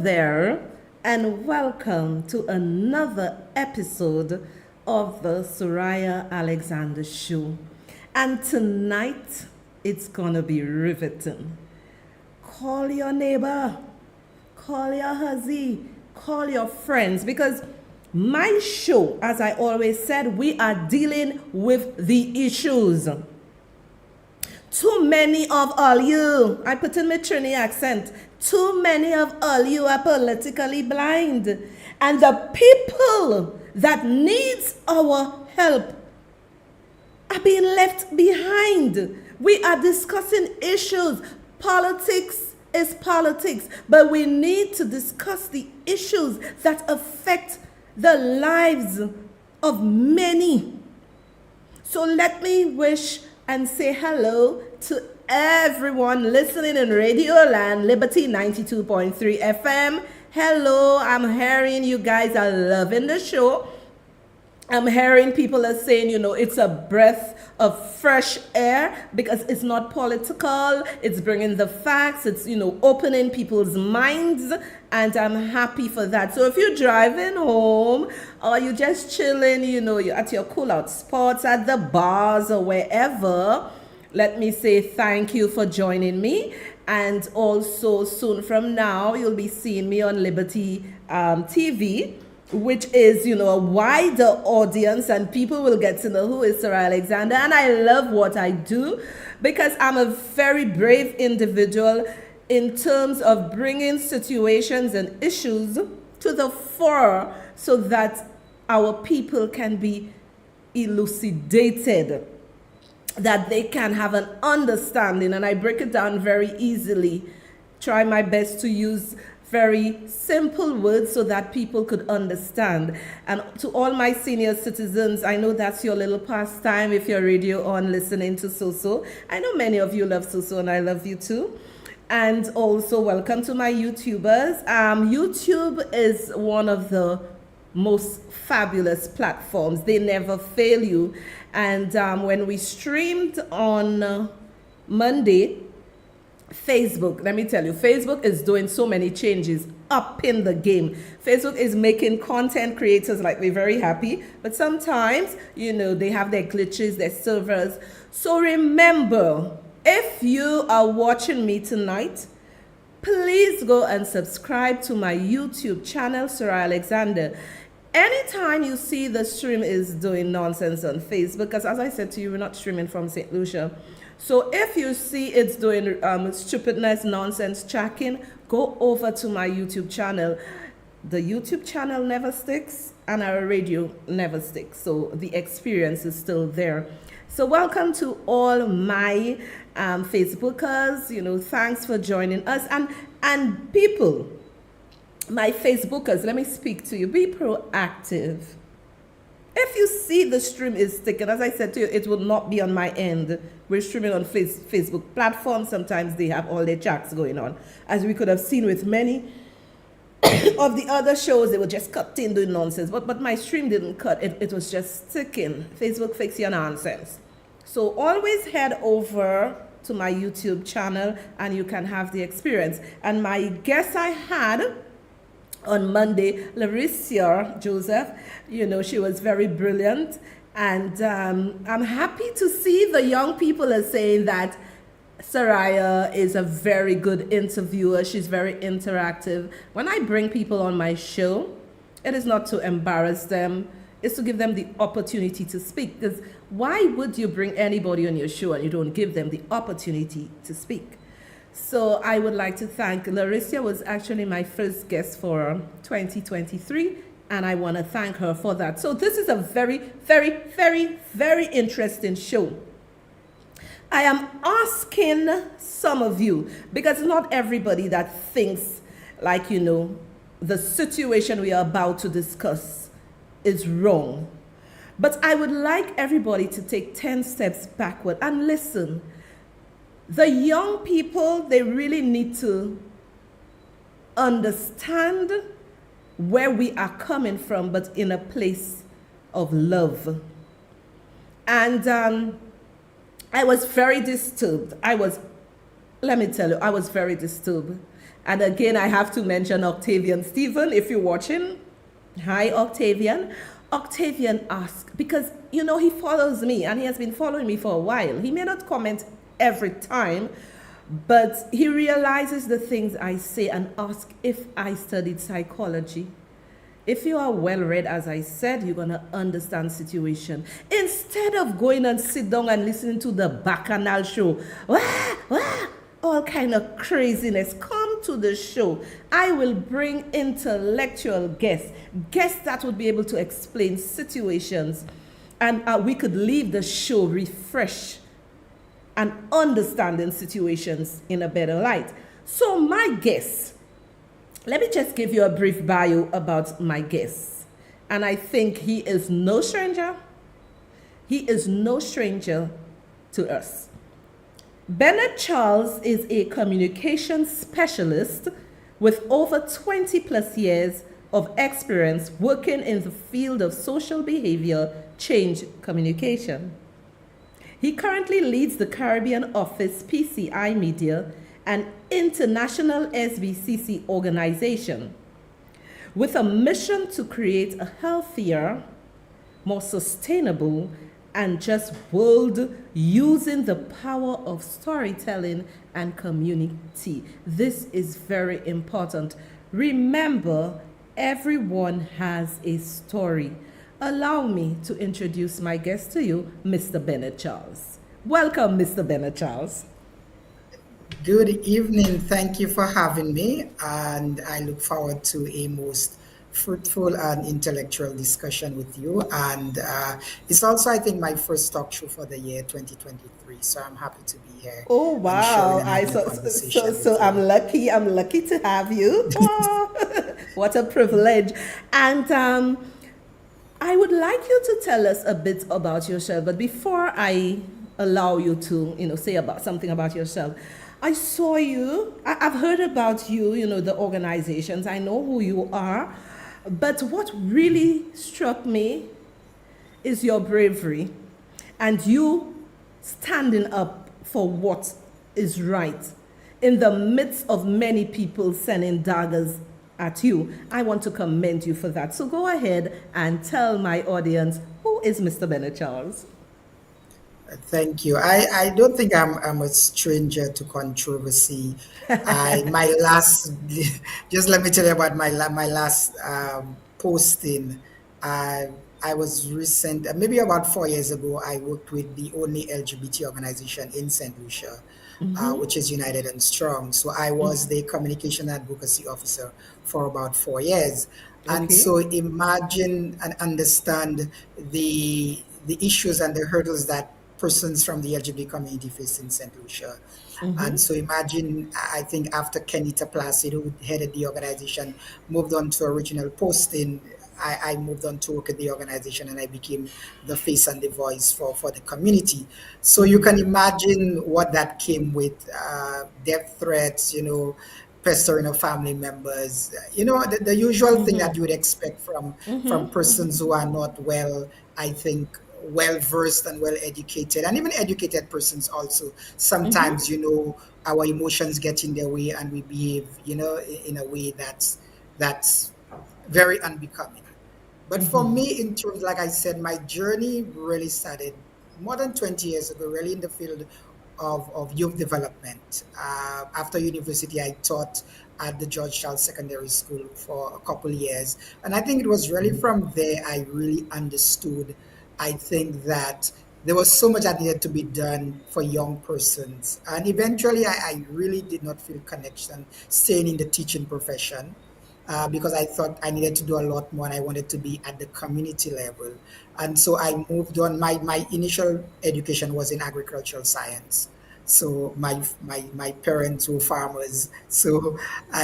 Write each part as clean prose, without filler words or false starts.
there, and welcome to another episode of the Sohria Alexander Show. And tonight, it's gonna be riveting. Call your neighbor, call your huzzy, call your friends, because my show, as I always said, we are dealing with the issues. Too many of all you, I put in my Trini accent, too many of all you are politically blind. And the people that needs our help are being left behind. We are discussing issues. Politics is politics, but we need to discuss the issues that affect the lives of many. So let me wish and say hello to everyone listening in Radio Land, Liberty 92.3 FM. Hello, I'm hearing you guys are loving the show. I'm hearing people are saying, it's a breath of fresh air because it's not political. It's bringing the facts. It's, opening people's minds. And I'm happy for that. So if you're driving home or you're just chilling, you're at your cool out spots, at the bars or wherever, let me say thank you for joining me. And also soon from now, you'll be seeing me on Liberty TV, which is, a wider audience, and people will get to know who is Sohria Alexander. And I love what I do because I'm a very brave individual in terms of bringing situations and issues to the fore so that our people can be elucidated, that they can have an understanding. And I break it down very easily. Try my best to use very simple words so that people could understand. And to all my senior citizens, I know that's your little pastime if you're radio on listening to Soso. I know many of you love Soso and I love you too. And also welcome to my YouTubers. YouTube is one of the most fabulous platforms. They never fail you. And when we streamed on Monday, Facebook, let me tell you, Facebook is doing so many changes up in the game. Facebook is making content creators like me very happy, but sometimes, they have their glitches, their servers. So remember, if you are watching me tonight, please go and subscribe to my YouTube channel, Sohria Alexander. Anytime you see the stream is doing nonsense on Facebook, because as I said to you, we're not streaming from St. Lucia. So if you see it's doing stupidness, nonsense, tracking, go over to my YouTube channel. The YouTube channel never sticks and our radio never sticks. So the experience is still there. So welcome to all my Facebookers. Thanks for joining us. And people, my Facebookers, let me speak to you. Be proactive. If you see the stream is sticking, as I said to you, it will not be on my end. We're streaming on Facebook platforms. Sometimes they have all their chats going on. As we could have seen with many of the other shows, they were just cut in doing nonsense. But my stream didn't cut. It was just sticking. Facebook fix your nonsense. So always head over to my YouTube channel and you can have the experience. And my guest I had on Monday, Larissa Joseph, she was very brilliant. And I'm happy to see the young people are saying that Sohria is a very good interviewer. She's very interactive. When I bring people on my show, it is not to embarrass them. It's to give them the opportunity to speak. Because why would you bring anybody on your show and you don't give them the opportunity to speak? So I would like to thank Larissa. Was actually my first guest for 2023, and I want to thank her for that. So this is a very, very, very, very interesting show. I am asking some of you, because not everybody that thinks like, the situation we are about to discuss is wrong. But I would like everybody to take 10 steps backward and listen. The young people, they really need to understand where we are coming from, but in a place of love. And I was very disturbed. Let me tell you, I was very disturbed. And again, I have to mention Octavian Stephen, if you're watching. Hi, Octavian. Octavian asked, because, he follows me and he has been following me for a while. He may not comment every time, but he realizes the things I say and asks if I studied psychology. If you are well read, as I said, you're going to understand situation. Instead of going and sit down and listening to the bacchanal show, wah, wah, all kind of craziness, come to the show. I will bring intellectual guests that would be able to explain situations. And we could leave the show refreshed and understanding situations in a better light. So my guest, let me just give you a brief bio about my guest. And I think he is no stranger. He is no stranger to us. Bennett Charles is a communication specialist with over 20 plus years of experience working in the field of social behavior change communication. He currently leads the Caribbean office PCI Media, an international SBCC organization with a mission to create a healthier, more sustainable, and just world using the power of storytelling and community. This is very important. Remember, everyone has a story. Allow me to introduce my guest to you, Mr. Bennett Charles. Welcome, Mr. Bennett Charles. Good evening. Thank you for having me, and I look forward to a most fruitful and intellectual discussion with you. And it's also, I think, my first talk show for the year 2023. So I'm happy to be here Oh and wow! sharing and having a conversation So with you. I'm lucky. I'm lucky to have you. Oh, what a privilege! And I would like you to tell us a bit about yourself. But before I allow you to, say about something about yourself, I saw you. I've heard about you. The organizations. I know who you are. But what really struck me is your bravery and you standing up for what is right in the midst of many people sending daggers at you. I want to commend you for that. So go ahead and tell my audience, who is Mr. Bennett Charles? Thank you. I don't think I'm a stranger to controversy. I my last just let me tell you about my last posting. I I was recent maybe about 4 years ago. I worked with the only LGBT organization in Saint Lucia, which is United and Strong. So I was the communication advocacy officer for about 4 years. And Okay. so imagine and understand the issues and the hurdles that persons from the LGBT community face in St. Lucia. And so imagine, I think after Kenita Placid, who headed the organization, moved on to original posting, I moved on to work at the organization and I became the face and the voice for the community. So you can imagine what that came with, death threats, pestering of family members, the usual thing that you would expect from persons who are not well, I think, well versed and well educated, and even educated persons also. Sometimes, our emotions get in their way and we behave, in a way that's very unbecoming. But for me, in terms, like I said, my journey really started more than 20 years ago, really in the field of youth development. After university, I taught at the George Charles Secondary School for a couple years. And I think it was really from there I really understood, I think, that there was so much that needed to be done for young persons. And eventually, I really did not feel connection staying in the teaching profession, because I thought I needed to do a lot more and I wanted to be at the community level. And so I moved on. My initial education was in agricultural science. So my parents were farmers. So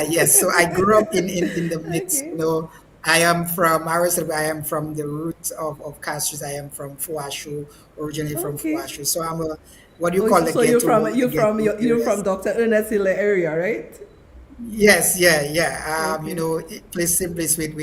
yes, so I grew up in the mix. Okay. I am from the roots of Castries. I am from Fuashu, originally from Okay. Fuashu. So I'm a what do you Oh, call so the you're from ghetto you're from ghetto you're from areas. Dr. Ernest Hill area, right? Yes, yeah, yeah. Okay. Place same place with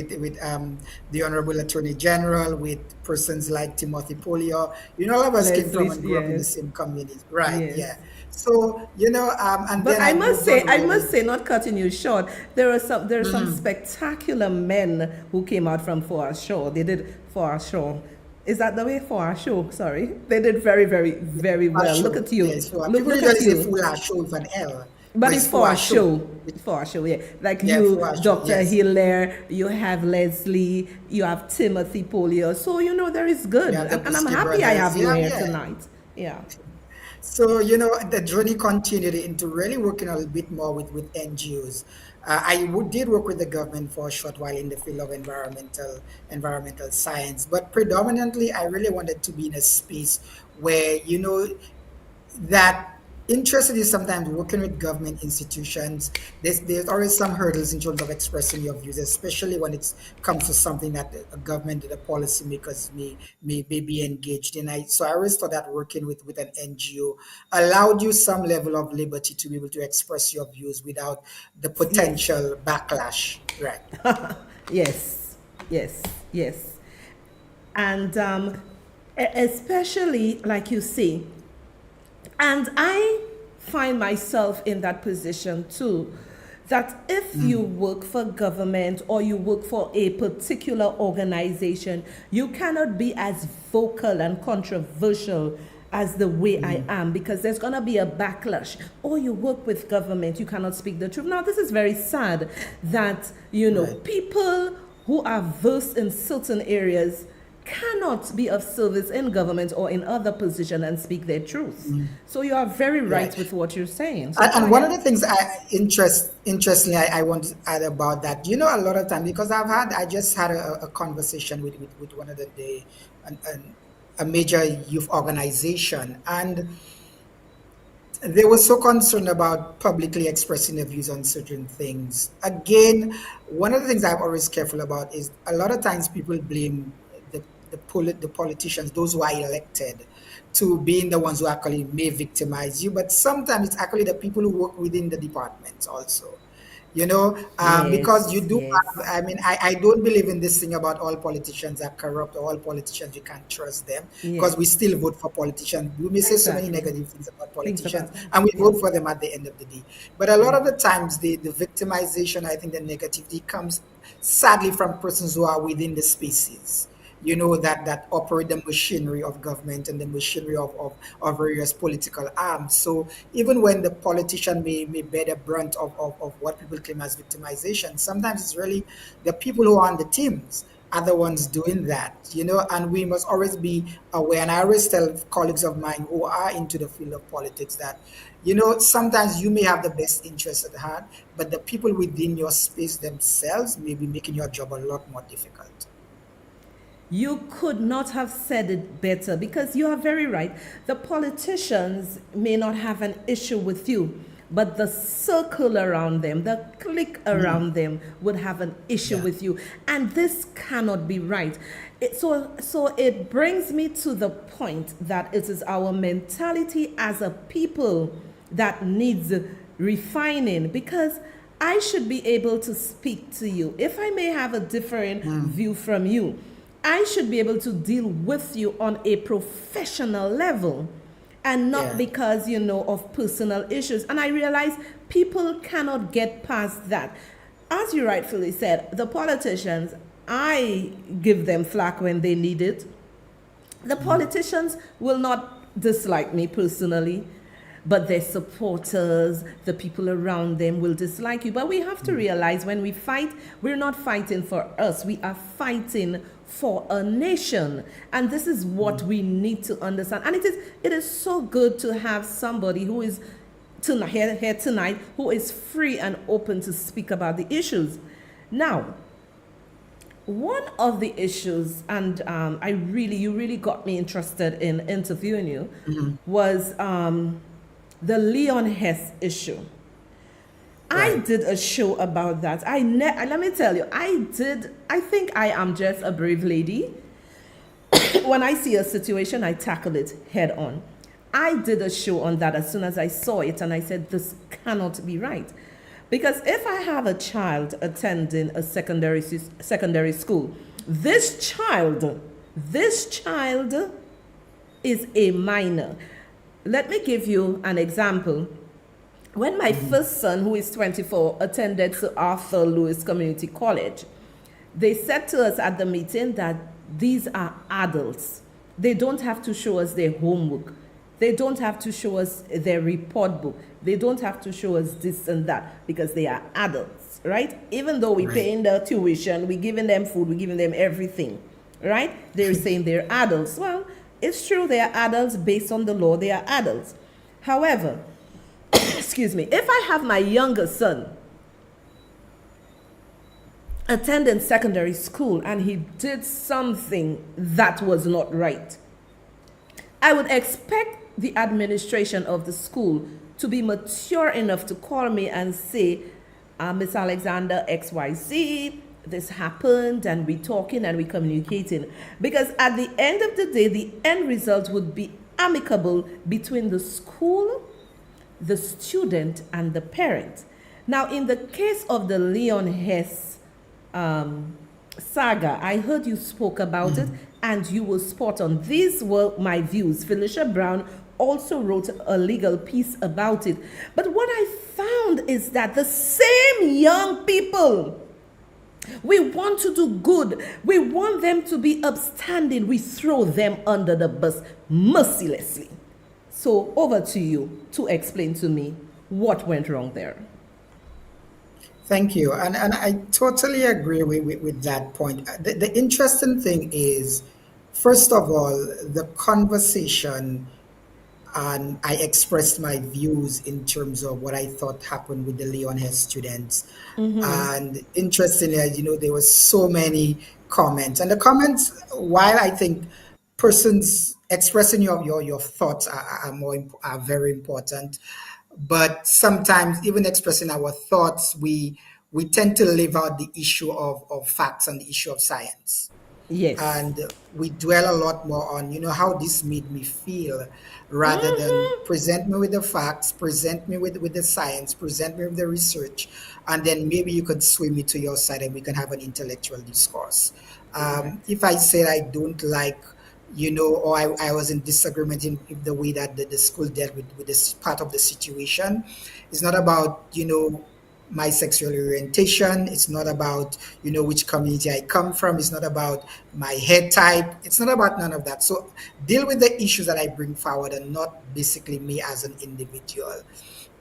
the Honorable Attorney General, with persons like Timothy Polio. All of us came from Leslie, and grew up in the yes, same community, right? yes. Yeah. So, and But then I moved on I really. must say, not cutting you short, there are some spectacular men who came out from For Our Show. They did For Our Show. Is that the way? For Our Show, sorry. They did very, very, very For well. Look show. at you. Yes, for people Look at usually say you. full hour show with an L, But but it's it's For for Our a show. Show. For Our Show, yeah. Like Yeah, you, for a show. Dr. Yes. Hilaire, you have Leslie, you have Timothy Polio. So, there is We good. have the And I'm Whiskey happy I Brothers. have you Yeah, here yeah. tonight. Yeah. So, the journey continued into really working a little bit more with NGOs. Did work with the government for a short while in the field of environmental science, but predominantly I really wanted to be in a space where, that interested is sometimes working with government institutions. There's always some hurdles in terms of expressing your views, especially when it comes to something that a government and the policymakers may be engaged in. So I always thought that working with an NGO allowed you some level of liberty to be able to express your views without the Yes. potential backlash. Right. Yes. Yes. Yes. And especially, like you say, and I find myself in that position too. That if you work for government or you work for a particular organization, you cannot be as vocal and controversial as the way I am, because there's going to be a backlash. Or you work with government, you cannot speak the truth. Now, this is very sad that, Right. people who are versed in certain areas cannot be of service in government or in other position and speak their truth. So you are very right Right. with what you're saying. So go And one of ahead. the things interestingly, I want to add about that, a lot of time, because I just had a conversation with one of a major youth organization, and they were so concerned about publicly expressing their views on certain things. Again, one of the things I'm always careful about is a lot of times people blame the politicians, those who are elected, to being the ones who actually may victimize you. But sometimes it's actually the people who work within the departments also. Because you Yes, do have, yes, I mean, I don't believe in this thing about all politicians are corrupt or all politicians, you can't trust them, because we yes, still vote for politicians. We may say so many exactly. negative things about Things politicians, about them. and we Yeah, vote for them at the end of the day. But a lot yeah, of the times, the victimization, I think the negativity comes sadly from persons who are within the spaces, that operate the machinery of government and the machinery of various political arms. So even when the politician may bear the brunt of what people claim as victimization, sometimes it's really the people who are on the teams are the ones doing that, and we must always be aware. And I always tell colleagues of mine who are into the field of politics that, sometimes you may have the best interest at heart, but the people within your space themselves may be making your job a lot more difficult. you could not have said it better, because you are very right. The politicians may not have an issue with you, but the circle around them, the clique around them, would have an issue Yeah. with you. And this cannot be right. So it brings me to the point that it is our mentality as a people that needs refining, because I should be able to speak to you. If I may have a different view from you, I should be able to deal with you on a professional level, and not Yeah. because, of personal issues. And I realize people cannot get past that. As you rightfully said, the politicians, I give them flack when they need it. The politicians will not dislike me personally, but their supporters, the people around them, will dislike you. But we have to realize, when we fight, we're not fighting for us, we are fighting for a nation. And this is what we need to understand. And it is so good to have somebody who is here tonight, who is free and open to speak about the issues. Now, one of the issues, and you really got me interested in interviewing you, was the Leon Hess issue. I Right. did a show about that. Let me tell you, I did. I think I am just a brave lady. When I see a situation, I tackle it head on. I did a show on that as soon as I saw it, and I said, this cannot be right. Because if I have a child attending a secondary school, this child is a minor. Let me give you an example. When my first son, who is 24, attended Sir Arthur Lewis Community College, they said to us at the meeting that these are adults. They don't have to show us their homework. They don't have to show us their report book. They don't have to show us this and that because they are adults, right? Even though we're Right. paying their tuition, we're giving them food, we're giving them everything, right? They're saying they're adults. Well, it's true, they are adults based on the law, they are adults. However, excuse me, if I have my younger son attending secondary school and he did something that was not right, I would expect the administration of the school to be mature enough to call me and say, Miss Alexander, XYZ, this happened, and we're talking and we're communicating. Because at the end of the day, the end result would be amicable between the school, the student, and the parent. Now, in the case of the Leon Hess saga, I heard you spoke about it and you were spot on. These were my views. Felicia Brown also wrote a legal piece about it. But what I found is that the same young people, we want to do good, we want them to be upstanding, we throw them under the bus mercilessly. So over to you to explain to me what went wrong there. Thank you. And I totally agree with that point. The interesting thing is, first of all, the conversation, and I expressed my views in terms of what I thought happened with the Leon Hess students. And interestingly, there were so many comments. And the comments, while I think persons expressing your thoughts are very important, but sometimes even expressing our thoughts, we tend to leave out the issue of facts and the issue of science, Yes. and we dwell a lot more on how this made me feel, rather than present me with the facts, present me with the science, present me with the research, and then maybe you could swim me to your side and we can have an intellectual discourse. Correct. If I said I don't like, or I was in disagreement in the way that the school dealt with this part of the situation, it's not about my sexual orientation. It's not about which community I come from. It's not about my hair type. It's not about none of that. So deal with the issues that I bring forward and not basically me as an individual.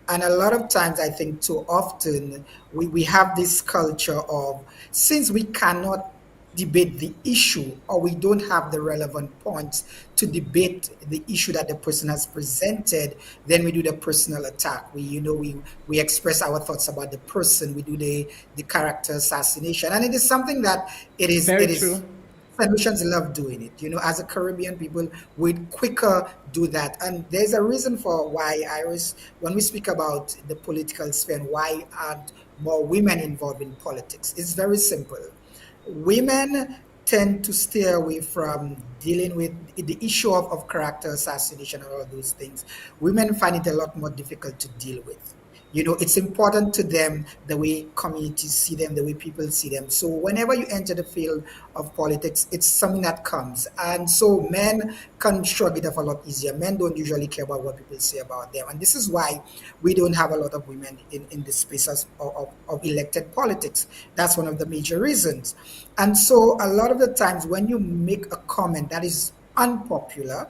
And a lot of times, I think too often we have this culture of, since we cannot debate the issue, or we don't have the relevant points to debate the issue that the person has presented, then we do the personal attack. We express our thoughts about the person. We do the character assassination, and it is something that Very it is true. St. Lucians love doing it. As a Caribbean people, we'd quicker do that. And there's a reason for why, Iris, when we speak about the political sphere, and why aren't more women involved in politics? It's very simple. Women tend to stay away from dealing with the issue of character assassination and all of those things. Women find it a lot more difficult to deal with. It's important to them the way communities see them, the way people see them. So whenever you enter the field of politics, it's something that comes. And so men can shrug it off a lot easier. Men don't usually care about what people say about them. And this is why we don't have a lot of women in the spaces of elected politics. That's one of the major reasons. And so a lot of the times when you make a comment that is unpopular,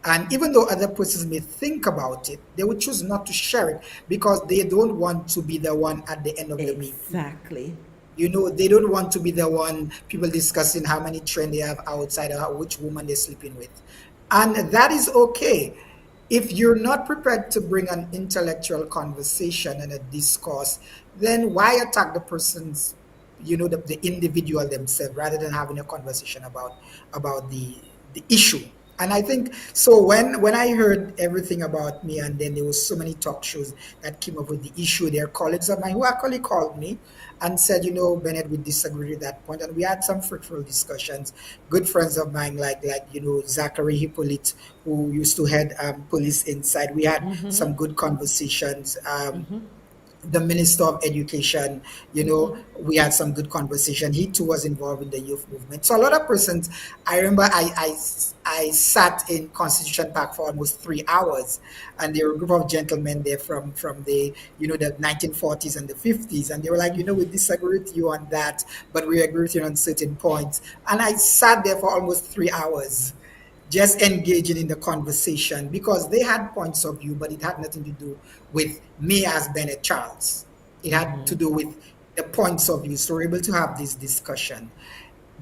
and even though other persons may think about it, they would choose not to share it because they don't want to be the one at the end of the meeting. Exactly. They don't want to be the one people discussing how many children they have outside, or which woman they're sleeping with. And that is okay. If you're not prepared to bring an intellectual conversation and a discourse, then why attack the person's, the individual themselves, rather than having a conversation about the issue. And I think so. When I heard everything about me, and then there was so many talk shows that came up with the issue, there are colleagues of mine who actually called me and said, Bennett, we disagree with that point, and we had some fruitful discussions. Good friends of mine, like Zachary Hippolyte, who used to head police inside. We had some good conversations. the Minister of Education, we had some good conversation. He too was involved in the youth movement. So a lot of persons, I remember I sat in Constitution Park for almost 3 hours, and there were a group of gentlemen there from the 1940s and the 50s, and they were like, we disagree with you on that, but we agree with you on certain points. And I sat there for almost 3 hours just engaging in the conversation because they had points of view, but it had nothing to do with me as Bennett Charles. It had to do with the points of view. So we're able to have this discussion.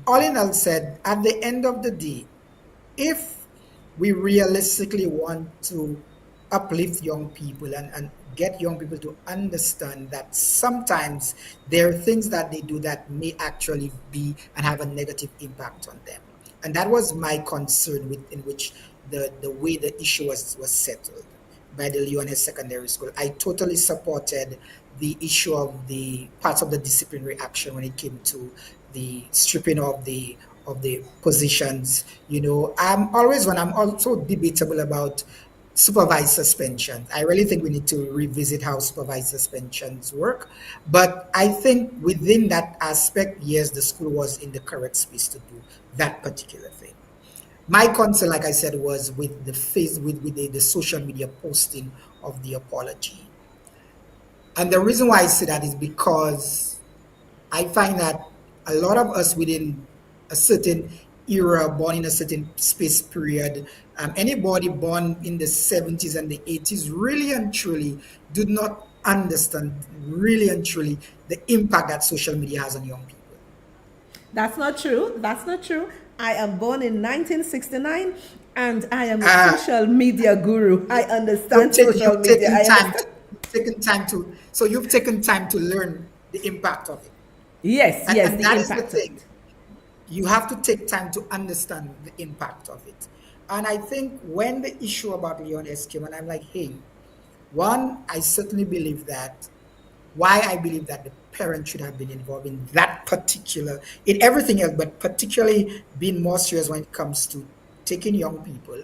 All in all said, at the end of the day, if we realistically want to uplift young people and get young people to understand that sometimes there are things that they do that may actually be and have a negative impact on them. And that was my concern with in which the way the issue was settled by the Leones Secondary School. I totally supported the issue of the parts of the disciplinary action when it came to the stripping of the positions. I'm always when I'm also debatable about supervised suspension. I really think we need to revisit how supervised suspensions work. But I think within that aspect, yes, the school was in the correct space to do that particular thing. My concern, like I said, was with the face with the social media posting of the apology. And the reason why I say that is because I find that a lot of us within a certain era, born in a certain space period, anybody born in the 70s and the 80s, really and truly do not understand, really and truly, the impact that social media has on young people. That's not true. That's not true. I am born in 1969 and I am a Uh, social media guru. I you've, understand take, social you've media. taken I time understand. to, taken time to, so you've taken time to learn the impact of it. Yes, And, yes, and the that is the impact of thing. it. You have to take time to understand the impact of it. And I think when the issue about Leones came, and I'm like, hey, one, I certainly believe that why I believe that the parent should have been involved in that particular, in everything else, but particularly being more serious when it comes to taking young people,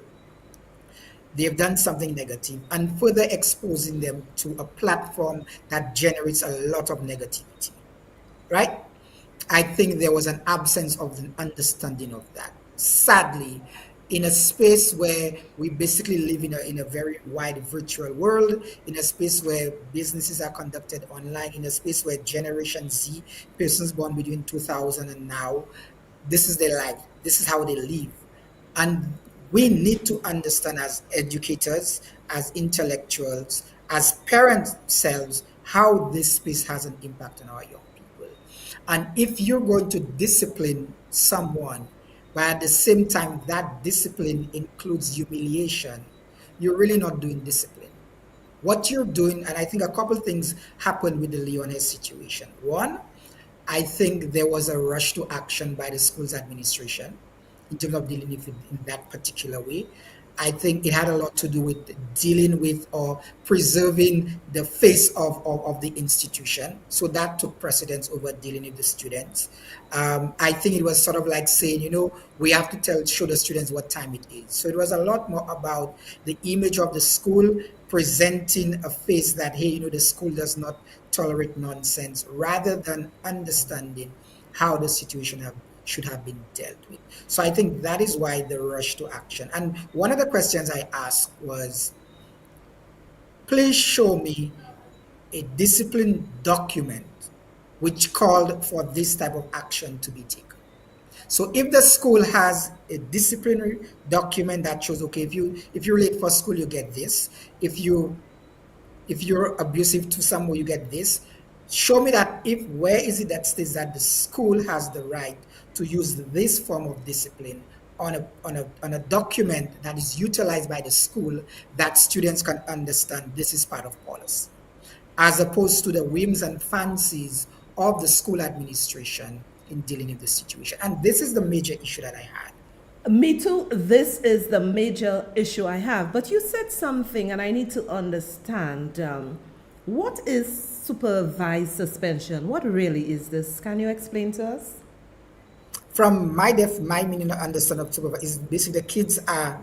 they've done something negative and further exposing them to a platform that generates a lot of negativity, right? I think there was an absence of an understanding of that. Sadly, in a space where we basically live in a very wide virtual world, in a space where businesses are conducted online, in a space where Generation Z, persons born between 2000 and now, this is their life, this is how they live. And we need to understand as educators, as intellectuals, as parents selves, how this space has an impact on our young people. And if you're going to discipline someone, but at the same time, that discipline includes humiliation, you're really not doing discipline. What you're doing, and I think a couple things happened with the Leones situation. One, I think there was a rush to action by the school's administration in terms of dealing with it in that particular way. I think it had a lot to do with dealing with or preserving the face of the institution. So that took precedence over dealing with the students. I think it was sort of like saying, we have to show the students what time it is. So it was a lot more about the image of the school, presenting a face that, hey, the school does not tolerate nonsense, rather than understanding how the situation should have been dealt with. So I think that is why the rush to action. And one of the questions I asked was, please show me a discipline document which called for this type of action to be taken. So if the school has a disciplinary document that shows, okay, if you're late for school, you get this. If you're abusive to someone, you get this. Show me that, if where is it that states that the school has the right to use this form of discipline on a document that is utilized by the school, that students can understand this is part of policy, as opposed to the whims and fancies of the school administration in dealing with the situation. And this is the major issue that I had. Me too. This is the major issue I have. But you said something, and I need to understand. What is supervised suspension? What really is this? Can you explain to us? From my meaning of understanding of supervision is basically the kids are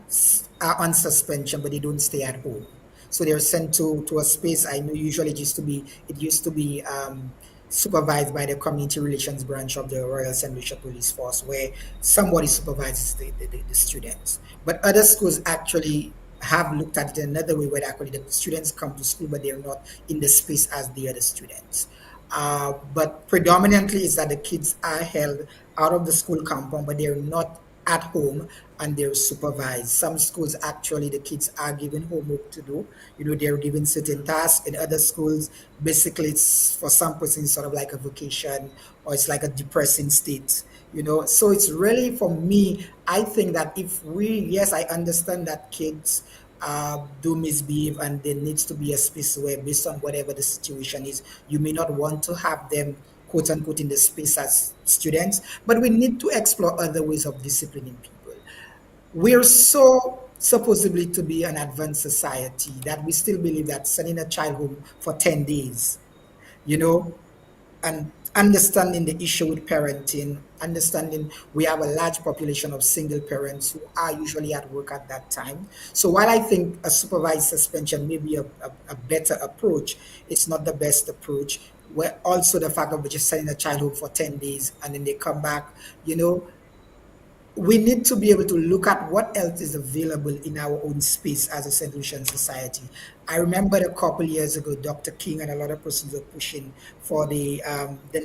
on suspension, but they don't stay at home. So they're sent to a space. I know usually it used to be supervised by the community relations branch of the Royal St. Lucia Police Force, where somebody supervises the students. But other schools actually have looked at it another way, where actually the students come to school, but they're not in the space as the other students. But predominantly is that the kids are held out of the school compound, but they're not at home and they're supervised. Some schools actually the kids are given homework to do. They're given certain tasks. In other schools, basically it's for some person sort of like a vacation or it's like a depressing state. So it's really for me, I think that if yes, I understand that kids do misbehave and there needs to be a space where based on whatever the situation is, you may not want to have them quote unquote in the space as students, but we need to explore other ways of disciplining people. We're so supposedly to be an advanced society that we still believe that sending a child home for 10 days, you know, and understanding the issue with parenting, understanding we have a large population of single parents who are usually at work at that time. So while I think a supervised suspension may be a better approach, it's not the best approach. Where also the fact of just sending a child home for 10 days and then they come back, you know, we need to be able to look at what else is available in our own space as a St. Lucian society. I remember a couple years ago, Dr. King and a lot of persons were pushing for the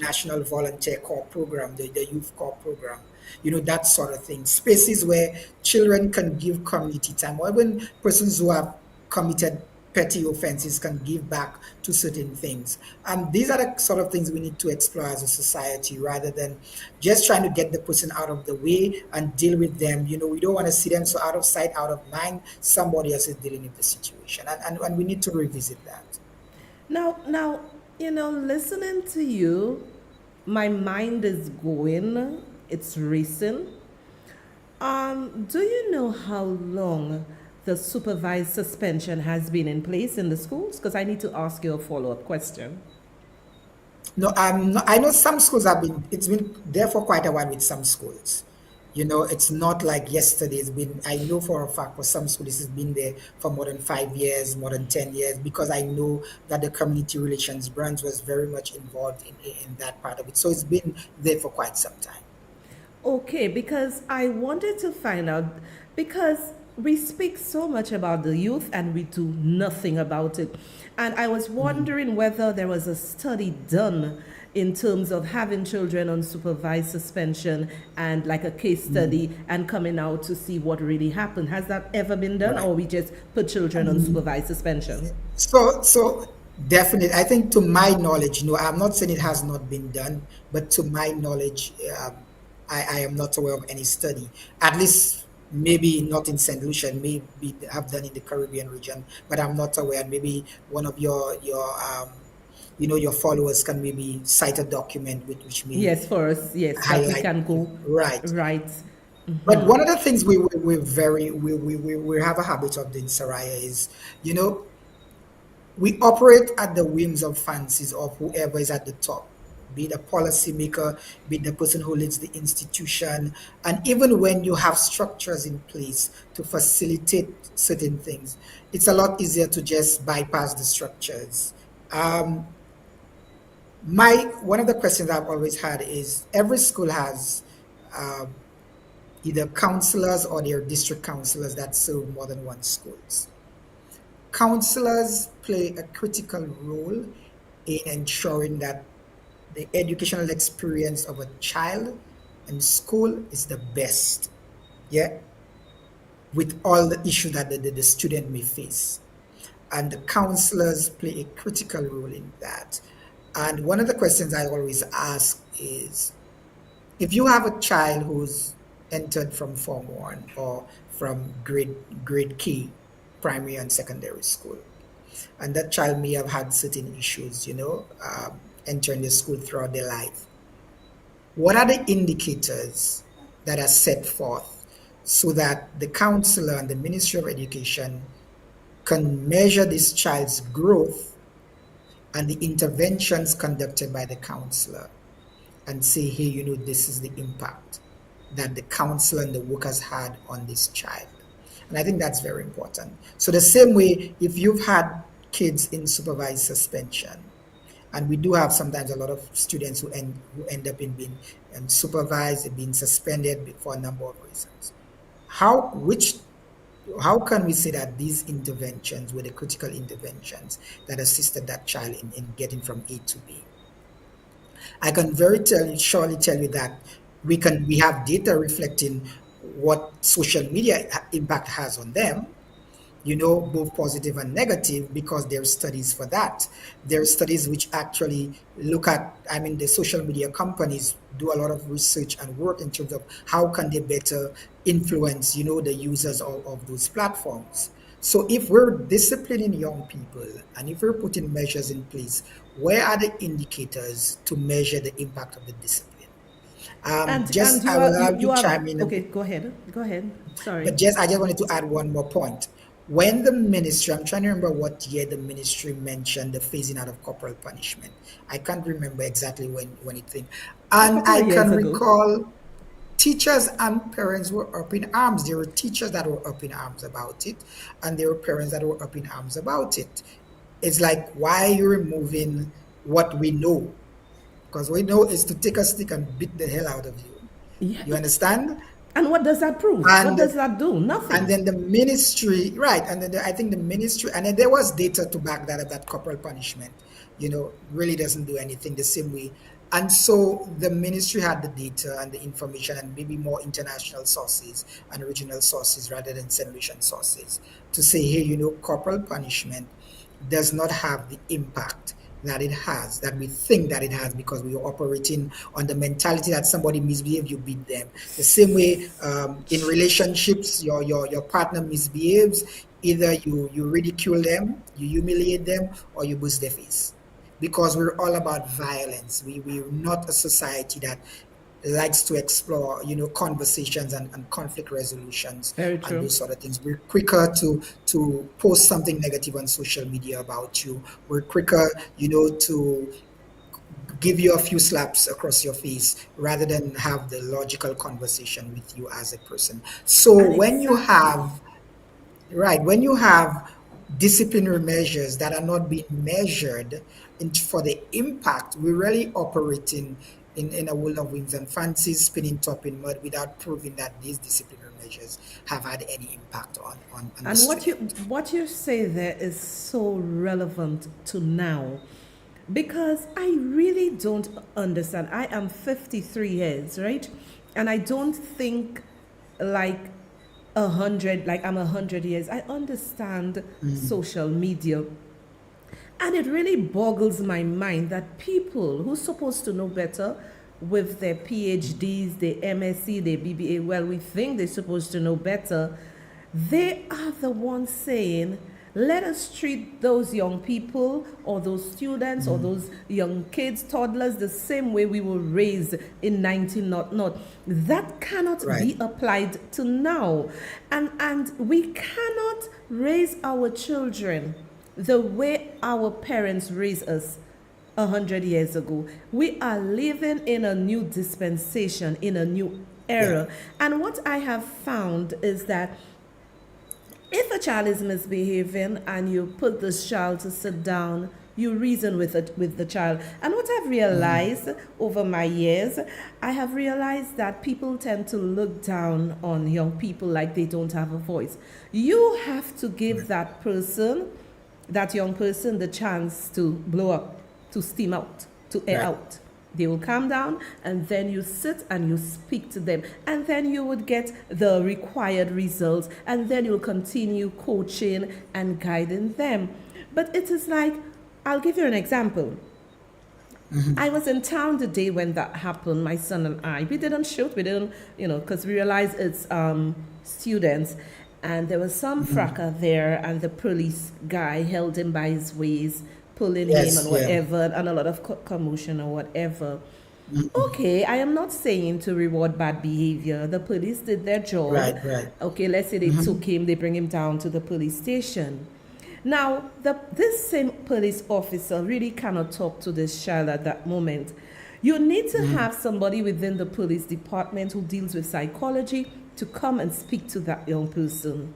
National Volunteer Corps program, the Youth Corps program, that sort of thing. Spaces where children can give community time, or even persons who have committed petty offenses can give back to certain things. And these are the sort of things we need to explore as a society rather than just trying to get the person out of the way and deal with them. We don't want to see them so out of sight, out of mind. Somebody else is dealing with the situation. And we need to revisit that. Now, listening to you, my mind is going, it's racing. Do you know how long the supervised suspension has been in place in the schools? Because I need to ask you a follow-up question. No, I know some schools it's been there for quite a while with some schools. It's not like yesterday. I know for a fact for some schools it's been there for more than 5 years, more than 10 years, because I know that the community relations branch was very much involved in that part of it. So it's been there for quite some time. Okay, because I wanted to find out, because we speak so much about the youth and we do nothing about it. And I was wondering whether there was a study done in terms of having children on supervised suspension and like a case study and coming out to see what really happened. Has that ever been done, Right. or we just put children on supervised suspension? So definitely, I think to my knowledge, I'm not saying it has not been done, but to my knowledge, I am not aware of any study. At least maybe not in St. Lucia, maybe they have done in the Caribbean region, but I'm not aware. Maybe one of your followers can maybe cite a document with which may Yes, for us, yes, that we highlight. can go Right. right. But one of the things we have a habit of doing, Saraya, is you know we operate at the whims of fancies of whoever is at the top, be it a policymaker, be it the person who leads the institution. And even when you have structures in place to facilitate certain things, it's a lot easier to just bypass the structures. Um, my One of the questions I've always had is every school has um, either counselors or their district counselors that serve more than one schools. Counselors play a critical role in ensuring that the educational experience of a child in school is the best, yeah, with all the issues that the student may face. And the counselors play a critical role in that. And one of the questions I always ask is if you have a child who's entered from Form 1 or from grade K, primary and secondary school, and that child may have had certain issues, entering the school throughout their life. What are the indicators that are set forth so that the counselor and the Ministry of Education can measure this child's growth and the interventions conducted by the counselor and say, hey, this is the impact that the counselor and the workers had on this child. And I think that's very important. So the same way, if you've had kids in supervised suspension, and we do have sometimes a lot of students who end up in being supervised and being suspended for a number of reasons. How which how can we say that these interventions were the critical interventions that assisted that child in getting from A to B? I can surely tell you that we have data reflecting what social media impact has on them, both positive and negative, because there are studies for that. There are studies which actually look at, I mean, the social media companies do a lot of research and work in terms of how can they better influence, the users of those platforms. So if we're disciplining young people and if we're putting measures in place, where are the indicators to measure the impact of the discipline? And I will have you you have, chime in a okay, bit. go ahead, But sorry. I just wanted to add one more point. When the ministry, I'm trying to remember what year the ministry mentioned the phasing out of corporal punishment. I can't remember exactly when it thing. A And couple I of years can ago. recall teachers and parents were up in arms. There were teachers that were up in arms about it, and there were parents that were up in arms about it. It's like, why are you removing what we know? Because we know is to take a stick and beat the hell out of you. Yeah. You understand? And what does that prove? What And does that do? and Nothing. then the ministry, right? And then I think the ministry, and then there was data to back that up, that corporal punishment, really doesn't do anything the same way. And so the ministry had the data and the information, and maybe more international sources and regional sources rather than St. Lucian sources, to say, hey, corporal punishment does not have the impact that it has, that we think that it has, because we are operating on the mentality that somebody misbehaves, you beat them. The same way, in relationships, your partner misbehaves, either you ridicule them, you humiliate them, or you boost their face. Because we're all about violence. We're not a society that likes to explore, conversations and conflict resolutions Very and true. those sort of things. We're quicker to post something negative on social media about you. We're quicker, to give you a few slaps across your face rather than have the logical conversation with you as a person. So And exactly. when you have disciplinary measures that are not being measured for the impact, we're really operating in a world of winds and fancies, spinning top in mud without proving that these disciplinary measures have had any impact on the And student. what you say there is so relevant to now, because I really don't understand. I am 53 years, right? And I don't think like 100, like I'm 100 years. I understand Mm, social media. And it really boggles my mind that people who's supposed to know better with their PhDs, their MSc, their BBA, well, we think they're supposed to know better. They are the ones saying, let us treat those young people or those students or those young kids, toddlers, the same way we were raised in 19 not not. That cannot right, be applied to now. And we cannot raise our children the way our parents raised us 100 years ago. We are living in a new dispensation, in a new yeah, era. And what I have found is that if a child is misbehaving and you put this child to sit down, you reason with it with the child. And what I've realized over my years, I have realized that people tend to look down on young people like they don't have a voice. You have to give right, that person, that young person, the chance to blow up, to steam out, to air right, out. They will calm down, and then you sit and you speak to them, and then you would get the required results, and then you'll continue coaching and guiding them. But it is like, I'll give you an example. I was in town the day when that happened, my son and I. We didn't shoot, we didn't, because we realized it's students. And there was some fracas there, and the police guy held him by his waist, pulling him yes, and yeah, whatever, and a lot of commotion or whatever. Okay, I am not saying to reward bad behavior. The police did their job. right, right, Okay, let's say they took him, they bring him down to the police station. Now, this same police officer really cannot talk to this child at that moment. You need to have somebody within the police department who deals with psychology to come and speak to that young person.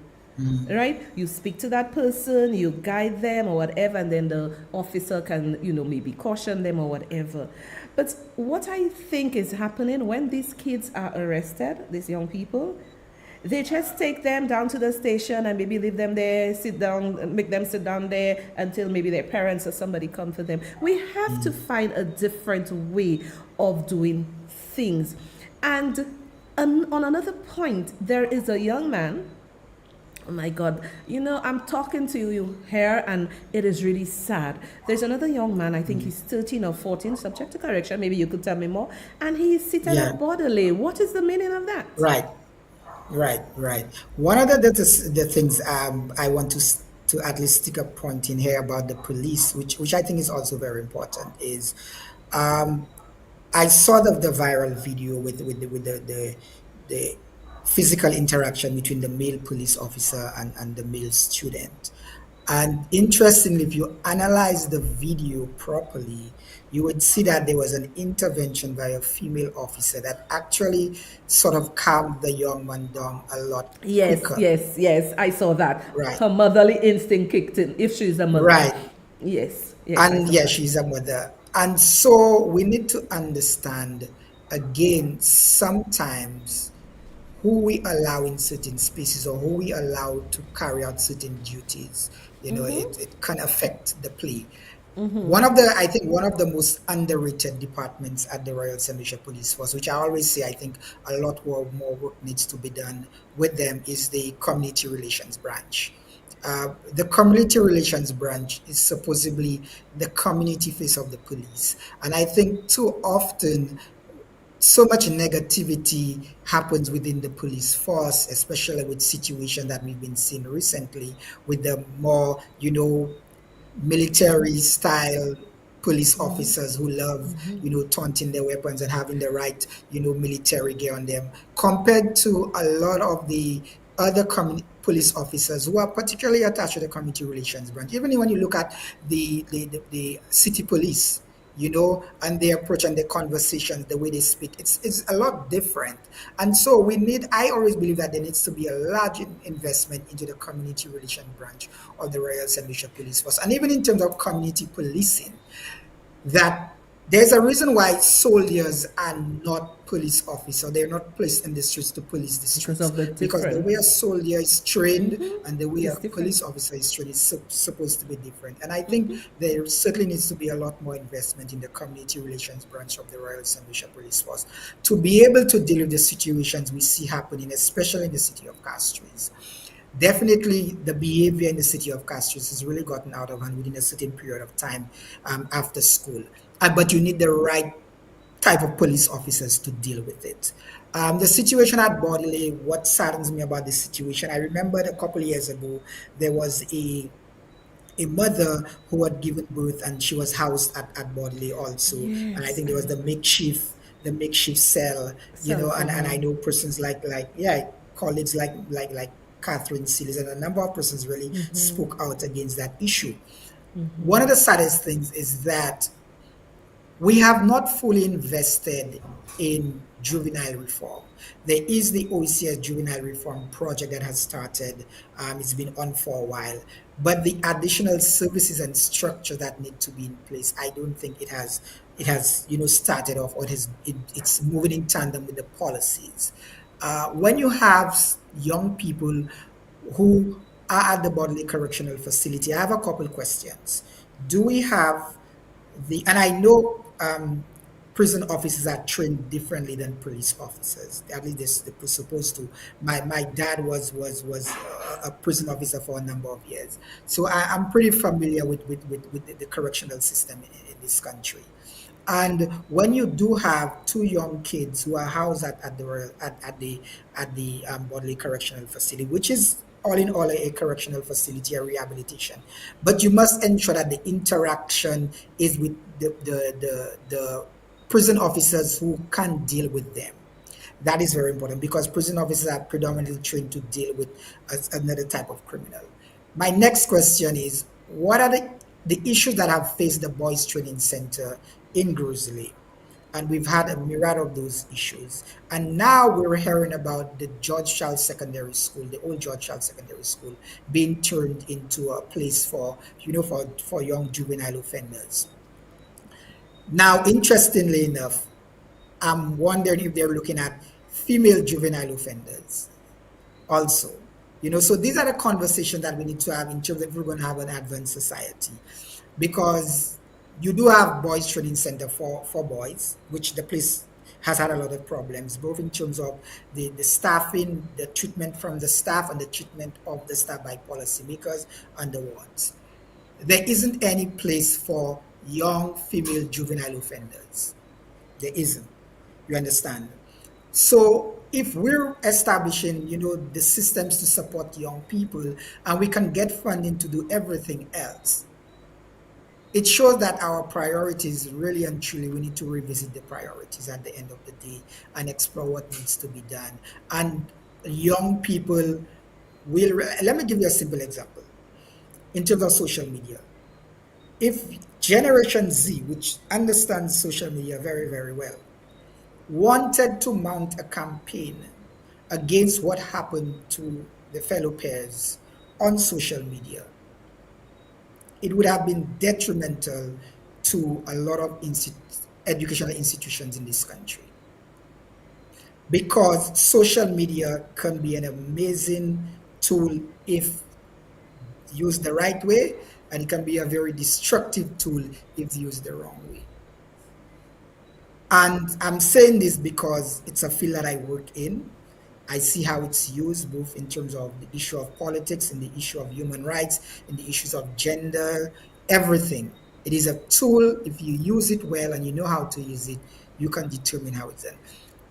right? You speak to that person, you guide them or whatever, and then the officer can, maybe caution them or whatever. But what I think is happening when these kids are arrested, these young people, they just take them down to the station and maybe leave them there, sit down, make them sit down there until maybe their parents or somebody come for them. We have to find a different way of doing things. And on another point, there is a young man. Oh my God. I'm talking to you here and it is really sad. There's another young man, I think he's 13 or 14, subject to correction. Maybe you could tell me more. And he's seated Yeah. at borderlay. What is the meaning of that? Right. Right. One of the things I want to at least stick a point in here about the police, which I think is also very important, is um, I saw the viral video with the physical interaction between the male police officer and the male student. And interestingly, if you analyze the video properly, you would see that there was an intervention by a female officer that actually sort of calmed the young man down a lot Yes, quicker. yes, yes. I saw that. Right, Her motherly instinct kicked in, if she's a mother. right. Yes, yes, I And saw yeah, that. she's a mother. And so we need to understand again, sometimes who we allow in certain spaces or who we allow to carry out certain duties, it can affect the play. I think one of the most underrated departments at the Royal St. Lucia Police Force, which I always say I think a lot more work needs to be done with them, is the Community Relations Branch. The Community Relations Branch is supposedly the community face of the police. And I think too often so much negativity happens within the police force, especially with situations that we've been seeing recently with the more, military style police officers who love, taunting their weapons and having the right, military gear on them, compared to a lot of the other police officers who are particularly attached to the community relations branch. Even when you look at the city police, and their approach and their conversations, the way they speak, it's a lot different. And so I always believe that there needs to be a large investment into the community relation branch of the Royal St. Lucia Police Force. And even in terms of community policing, that there's a reason why soldiers are not police officers. They're not placed in the streets to police the Because streets of the because the way a difference. soldier is trained and the way a It's different. police officer is trained is supposed to be different. And I think there certainly needs to be a lot more investment in the community relations branch of the Royal St. Lucia Police Force to be able to deal with the situations we see happening, especially in the city of Castries. Definitely, the behavior in the city of Castries has really gotten out of hand within a certain period of time after school. But you need the right type of police officers to deal with it. The situation at Bodley, what saddens me about the situation, I remembered a couple of years ago, there was a mother who had given birth and she was housed at Bodley also. And I Yes, think I there was know. the makeshift cell, Sell for and I her. know persons yeah, colleagues like Catherine Seals and a number of persons really spoke out against that issue. One of the saddest things is that we have not fully invested in juvenile reform. There is the OECS juvenile reform project that has started. It's been on for a while, but the additional services and structure that need to be in place, I don't think it has started off, or it's moving in tandem with the policies. When you have young people who are at the Bodley Correctional Facility, I have a couple questions. Do we have and I know prison officers are trained differently than police officers. At least they're supposed to. My dad was a prison officer for a number of years, so I'm pretty familiar with the correctional system in this country. And when you do have two young kids who are housed at the Bodley Correctional Facility, which is all in all a correctional facility, a rehabilitation, but you must ensure that the interaction is with the prison officers who can deal with them. That is very important because prison officers are predominantly trained to deal with another type of criminal. My next question is, what are the issues that have faced the Boys Training Center in Grizzly? And we've had a myriad of those issues. And now we're hearing about the George Charles Secondary School, the old George Charles Secondary School, being turned into a place for, for young juvenile offenders. Now, interestingly enough, I'm wondering if they're looking at female juvenile offenders also. So these are the conversations that we need to have in terms of if we're going to have an advanced society, because you do have boys training center for boys, which the place has had a lot of problems, both in terms of the staffing, the treatment from the staff, and the treatment of the staff by policymakers and the wards. There isn't any place for young female juvenile offenders. There isn't. You understand? So if we're establishing, the systems to support young people, and we can get funding to do everything else, it shows that our priorities really and truly, we need to revisit the priorities at the end of the day and explore what needs to be done. And young people will, let me give you a simple example in terms of social media. If Generation Z, which understands social media very, very well, wanted to mount a campaign against what happened to the fellow peers on social media, it would have been detrimental to a lot of educational institutions in this country, because social media can be an amazing tool if used the right way, and it can be a very destructive tool if used the wrong way. And I'm saying this because it's a field that I work in. I see how it's used both in terms of the issue of politics and the issue of human rights and the issues of gender, everything. It is a tool. If you use it well and you know how to use it, you can determine how it's done.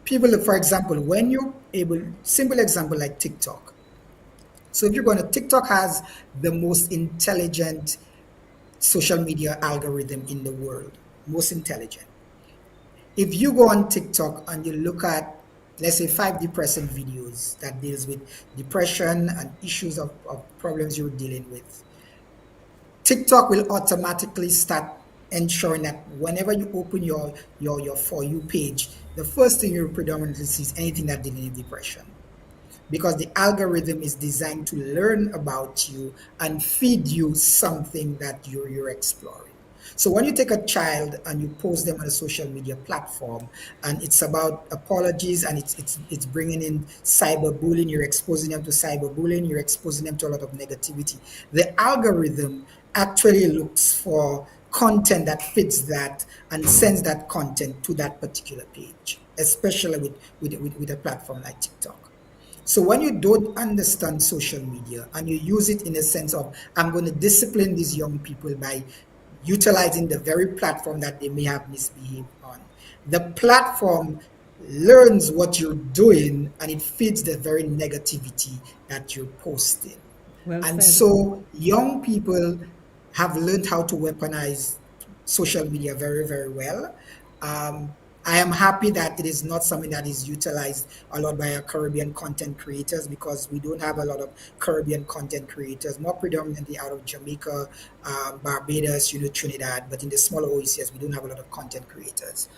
People, for example, when you're able, simple example like TikTok. So if you're going to, TikTok has the most intelligent social media algorithm in the world, most intelligent. If you go on TikTok and you look at, let's say, 5 depressing videos that deals with depression and issues of problems you're dealing with, TikTok will automatically start ensuring that whenever you open your For You page, the first thing you predominantly see is anything that dealing with depression, because the algorithm is designed to learn about you and feed you something that you're exploring. So when you take a child and you post them on a social media platform, and it's about apologies, and it's bringing in cyberbullying, you're exposing them to cyberbullying, you're exposing them to a lot of negativity. The algorithm actually looks for content that fits that and sends that content to that particular page, especially with a platform like TikTok. So when you don't understand social media and you use it in a sense of, I'm going to discipline these young people by utilizing the very platform that they may have misbehaved on, the platform learns what you're doing and it feeds the very negativity that you're posting. Well And said. so young people have learned how to weaponize social media very, very well. I am happy that it is not something that is utilized a lot by our Caribbean content creators, because we don't have a lot of Caribbean content creators, more predominantly out of Jamaica, Barbados, Trinidad, but in the smaller OECS, we don't have a lot of content creators.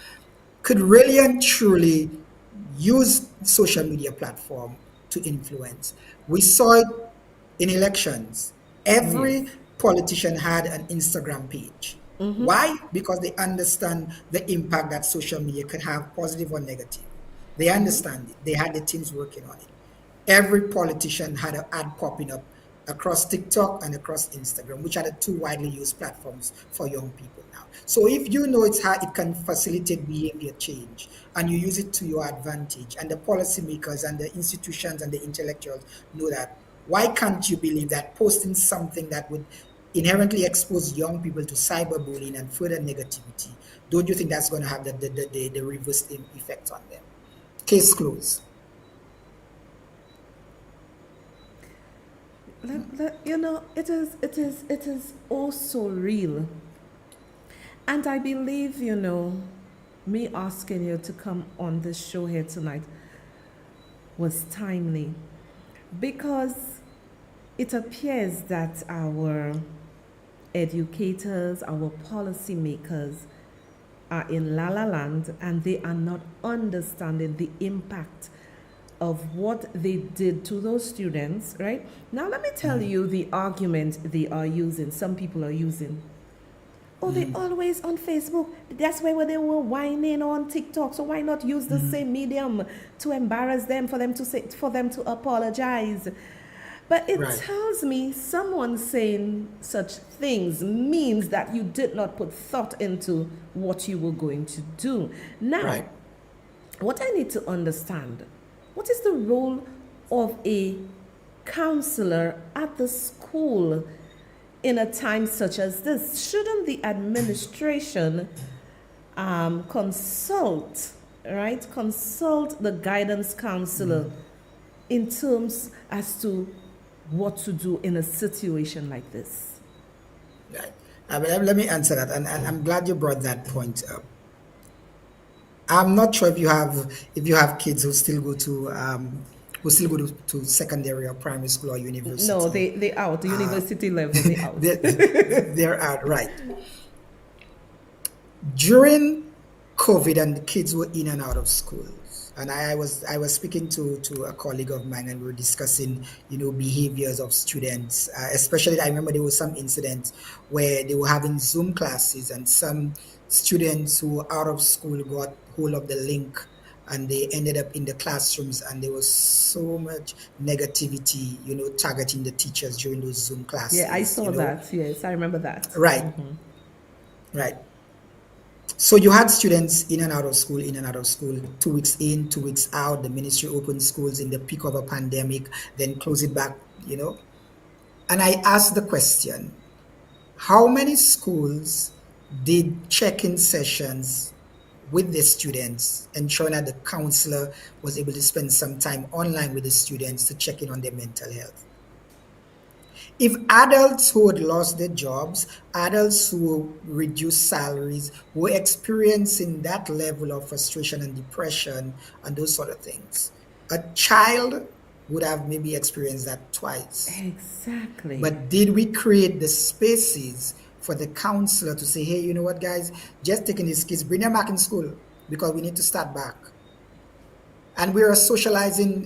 Could really and truly use social media platform to influence. We saw it in elections. Yes. Every politician had an Instagram page. Why? Because they understand the impact that social media could have, positive or negative. They understand it. They had the teams working on it. Every politician had an ad popping up across TikTok and across Instagram, which are the two widely used platforms for young people now. So if you know it's how it can facilitate behavior change and you use it to your advantage, and the policymakers and the institutions and the intellectuals know that, why can't you believe that posting something that would inherently expose young people to cyberbullying and further negativity, don't you think that's going to have the reverse effect on them? Case closed. It is also real. And I believe, me asking you to come on this show here tonight was timely, because it appears that our educators, our policymakers are in La La Land and they are not understanding the impact of what they did to those students, right? Now, let me tell you the argument they are using, some people are using. Oh, they always on Facebook. That's where they were whining on TikTok. So why not use the same medium to embarrass them, for them to say, for them to apologize? But it Right. tells me someone saying such things means that you did not put thought into what you were going to do. Now, Right. what I need to understand, what is the role of a counselor at the school in a time such as this? Shouldn't the administration consult, right? Consult the guidance counselor in terms as to what to do in a situation like this? Right. Let me answer that, and I'm glad you brought that point up. I'm not sure if you have kids who still go to secondary or primary school or No, university. they out. The university level, they out. They're out, right. During COVID and the kids were in and out of schools. And I was speaking to a colleague of mine and we were discussing, behaviors of students. Especially, I remember there was some incidents where they were having Zoom classes and some students who were out of school got hold of the link and they ended up in the classrooms and there was so much negativity, targeting the teachers during those Zoom Yeah, I classes, saw that. Yes, I remember that. Right, right. So you had students in and out of school, in and out of school, 2 weeks in, 2 weeks out. The ministry opened schools in the peak of a pandemic, then close it back. And I asked the question, how many schools did check-in sessions with the students, ensuring that the counselor was able to spend some time online with the students to check in on their mental health? If adults who had lost their jobs, adults who reduced salaries, were experiencing that level of frustration and depression and those sort of things, a child would have maybe experienced that twice. Exactly. But did we create the spaces for the counselor to say, hey, you know what, guys, just taking these kids, bring them back in school because we need to start back? And we're a socializing,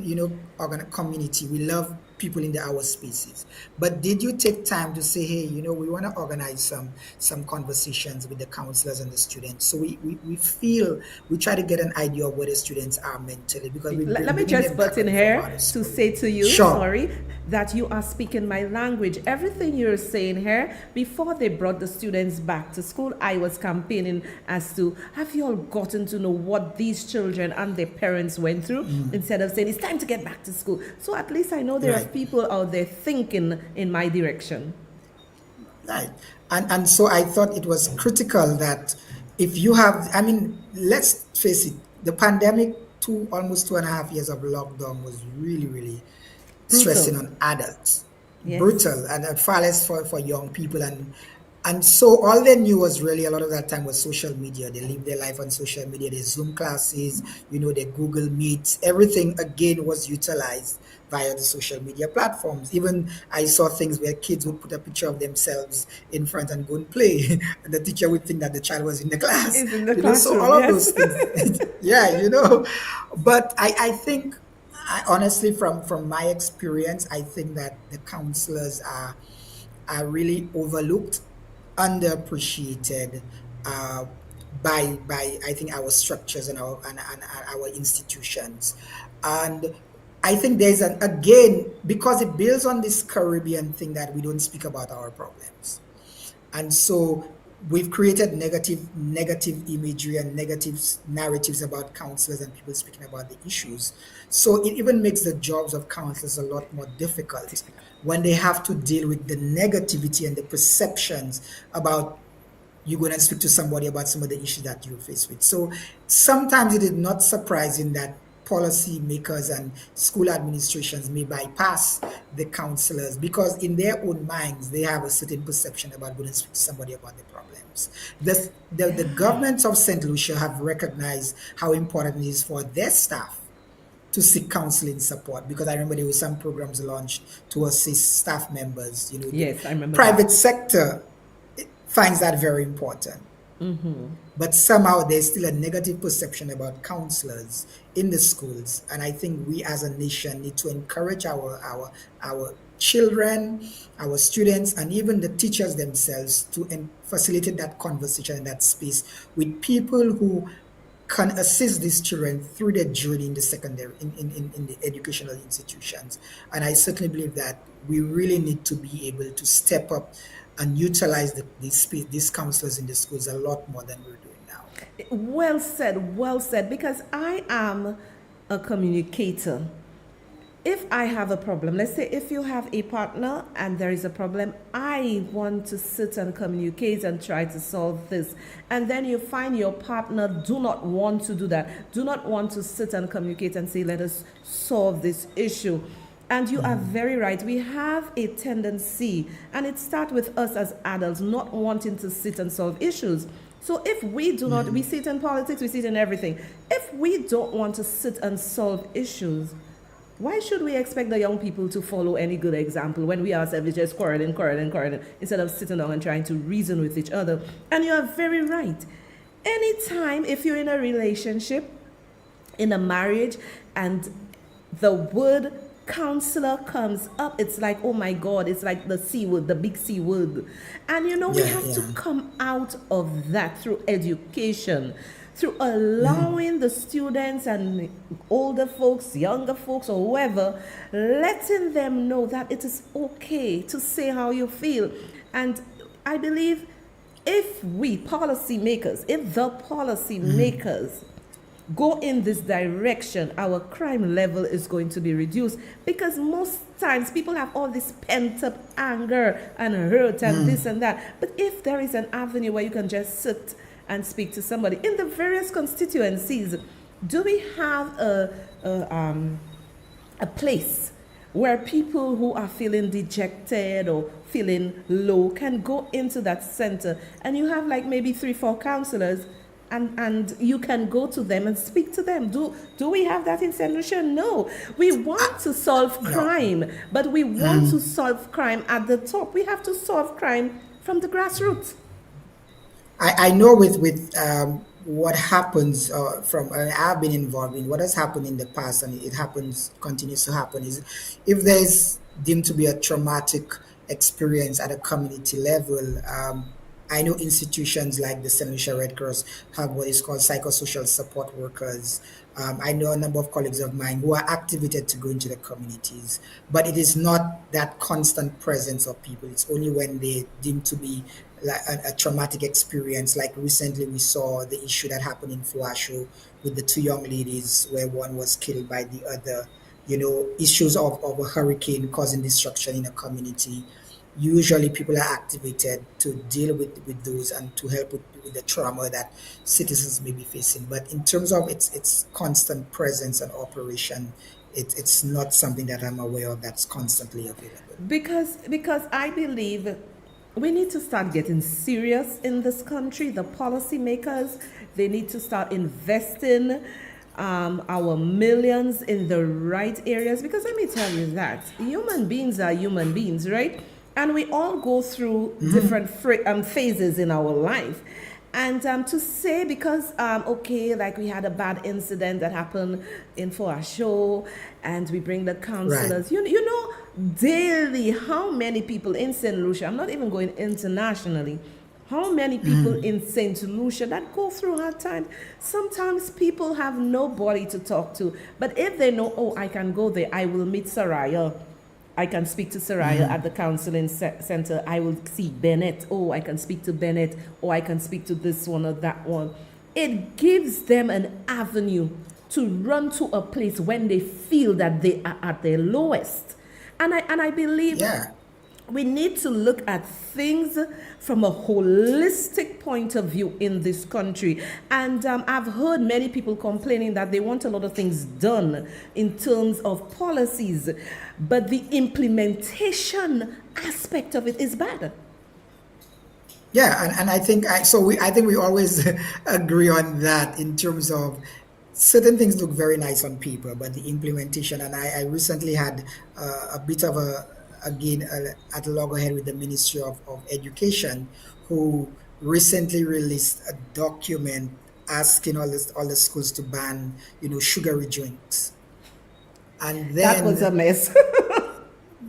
community. We love people in our spaces. But did you take time to say, hey, we want to organize some conversations with the counselors and the students? So we try to get an idea of where the students are mentally because we're Let me bringing just them back butt in from out here of to school. say to you, Sure. sorry, that you are speaking my language. Everything you're saying here, before they brought the students back to school, I was campaigning as to, have you all gotten to know what these children and their parents went through? Instead of saying, it's time to get back to school. So at least I know there are Right. people out there thinking in my direction. Right. And so I thought it was critical that if you have, I mean, let's face it, the pandemic, almost 2.5 years of lockdown was really, really stressing Brutal. on adults, Yes. brutal, and far less for young people. And so all they knew was really a lot of that time was social media. They lived their life on social media. They Zoom classes, their Google Meets, everything again was utilized via the social media platforms. Even I saw things where kids would put a picture of themselves in front and go and play, and the teacher would think that the child was in the class. Is in the So classroom, all of yes. those things, yeah. But I think, honestly, from my experience, I think that the counselors are really overlooked, underappreciated uh, by I think our structures and our institutions, and I think there's an again because it builds on this Caribbean thing that we don't speak about our problems. And so we've created negative imagery and negative narratives about counselors and people speaking about the issues. So it even makes the jobs of counselors a lot more difficult when they have to deal with the negativity and the perceptions about you go and speak to somebody about some of the issues that you're faced with. So sometimes it is not surprising that policy makers and school administrations may bypass the counselors because in their own minds they have a certain perception about going to speak to somebody about the problems. The governments of St. Lucia have recognized how important it is for their staff to seek counseling support because I remember there were some programs launched to assist staff members. The Yes, I remember private that. sector finds that very important. But somehow there's still a negative perception about counselors in the schools. And I think we as a nation need to encourage our children, our students, and even the teachers themselves to facilitate that conversation and that space with people who can assist these children through their journey in the secondary in the educational institutions. And I certainly believe that we really need to be able to step up and utilize these counselors in the schools a lot more than we're doing now. Well said, because I am a communicator. If I have a problem, let's say if you have a partner and there is a problem, I want to sit and communicate and try to solve this. And then you find your partner do not want to do that, do not want to sit and communicate and say, let us solve this issue. And you are very right. We have a tendency, and it starts with us as adults not wanting to sit and solve issues. So if we do not, we see it in politics, we see it in everything. If we don't want to sit and solve issues, why should we expect the young people to follow any good example when we ourselves is just quarreling, instead of sitting down and trying to reason with each other? And you are very right. Anytime, if you're in a relationship, in a marriage, and the word counselor comes up, it's like, oh my God, it's like the C word, the big C word. And we Yeah, have to yeah. come out of that through education, through allowing the students and older folks, younger folks, or whoever, letting them know that it is okay to say how you feel. And I believe if we policymakers, if the policymakers go in this direction, our crime level is going to be reduced, because most times people have all this pent up anger and hurt and this and that. But if there is an avenue where you can just sit and speak to somebody in the various constituencies, do we have a place where people who are feeling dejected or feeling low can go into that center, and you have like maybe 3-4 counselors, and you can go to them and speak to them? Do we have that in St. Lucia? No. We want to solve No. crime, but we want to solve crime at the top. We have to solve crime from the grassroots. I know with what happens from I've been involved in what has happened in the past, and it happens continues to happen, is if there's deemed to be a traumatic experience at a community level. I know institutions like the St. Lucia Red Cross have what is called psychosocial support workers. I know a number of colleagues of mine who are activated to go into the communities, but it is not that constant presence of people. It's only when they deem to be like a traumatic experience. Like recently, we saw the issue that happened in Fuasho with the two young ladies, where one was killed by the other. Issues of a hurricane causing destruction in a community. Usually people are activated to deal with those and to help with the trauma that citizens may be facing. But in terms of its constant presence and operation, it's not something that I'm aware of that's constantly available. Because I believe we need to start getting serious in this country. The policymakers, they need to start investing our millions in the right areas. Because let me tell you that human beings are human beings, right? And we all go through different phases in our life. And to say, because, okay, like we had a bad incident that happened for our show, and we bring the Right. counselors, daily, how many people in St. Lucia, I'm not even going internationally, how many people in St. Lucia that go through hard times? Sometimes people have nobody to talk to. But if they know, oh, I can go there, I will meet Sohria, I can speak to Sohria at the counseling center. I will see Bennett. Oh, I can speak to Bennett. Or I can speak to this one or that one. It gives them an avenue to run to a place when they feel that they are at their lowest. And I believe Yeah. we need to look at things from a holistic point of view in this country. And I've heard many people complaining that they want a lot of things done in terms of policies, but the implementation aspect of it is bad. Yeah, and I think we always agree on that in terms of certain things look very nice on paper, but the implementation. And I recently had a bit of at loggerhead with the Ministry of Education, who recently released a document asking all the schools to ban, sugary drinks. And That was a then mess.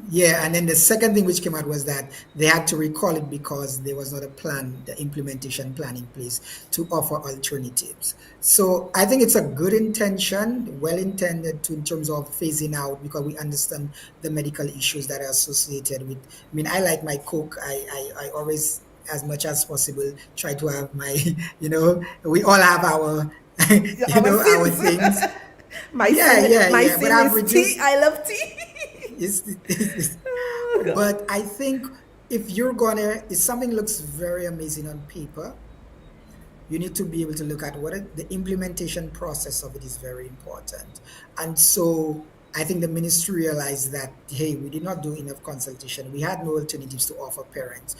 yeah, and then the second thing which came out was that they had to recall it because there was not a plan, the implementation plan in place to offer alternatives. So I think it's a good intention, well intended to in terms of phasing out because we understand the medical issues that are associated with. I mean, I like my Coke. I always, as much as possible, try to have my, we all have our, Our our sins. things. My Yeah, sin, yeah, my yeah. But sin I've is tea. reduced. I love tea. It's, Oh God. but I think if something looks very amazing on paper, you need to be able to look at the implementation process of it is very important. And so I think the ministry realized that, hey, we did not do enough consultation. We had no alternatives to offer parents.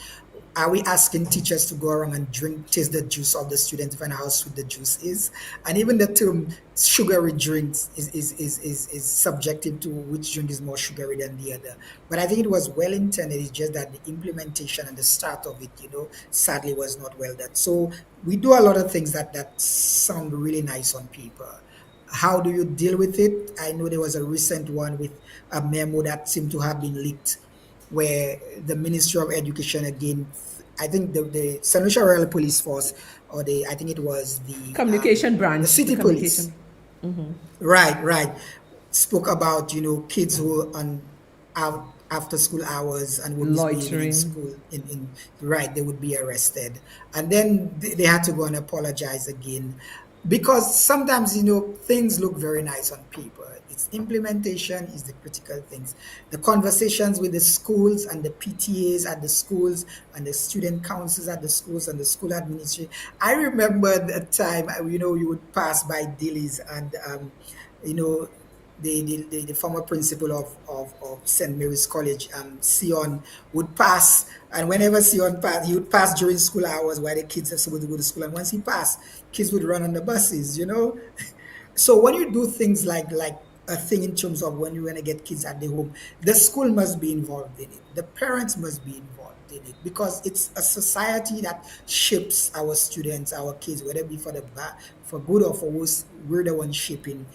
Are we asking teachers to go around and taste the juice of the students to find out how sweet the juice is? And even the term sugary drinks is subjective to which drink is more sugary than the other. But I think it was well intended. It's just that the implementation and the start of it, sadly was not well done. So we do a lot of things that sound really nice on paper. How do you deal with it? I know there was a recent one with a memo that seemed to have been leaked where the Ministry of Education again, I think the St. Lucia Royal Police Force, or I think it was Communication the branch. The city police. communication. Mm-hmm. Right, right. Spoke about, kids who are on out after school hours and were misbehaving in Loitering. school in right, they would be arrested. And then they had to go and apologize again. Because sometimes, things look very nice on paper. Its implementation is the critical things. The conversations with the schools and the PTAs at the schools and the student councils at the schools and the school administration. I remember the time, you would pass by Dilly's and you know, the former principal of St. Mary's College, Sion, would pass. And whenever Sion passed, he would pass during school hours while the kids are supposed to go to school. And once he passed, kids would run on the buses. So when you do things like a thing in terms of when you're going to get kids at the home, the school must be involved in it. The parents must be involved in it because it's a society that shapes our students, our kids, whether it be for the for good or for worse. We're the ones shaping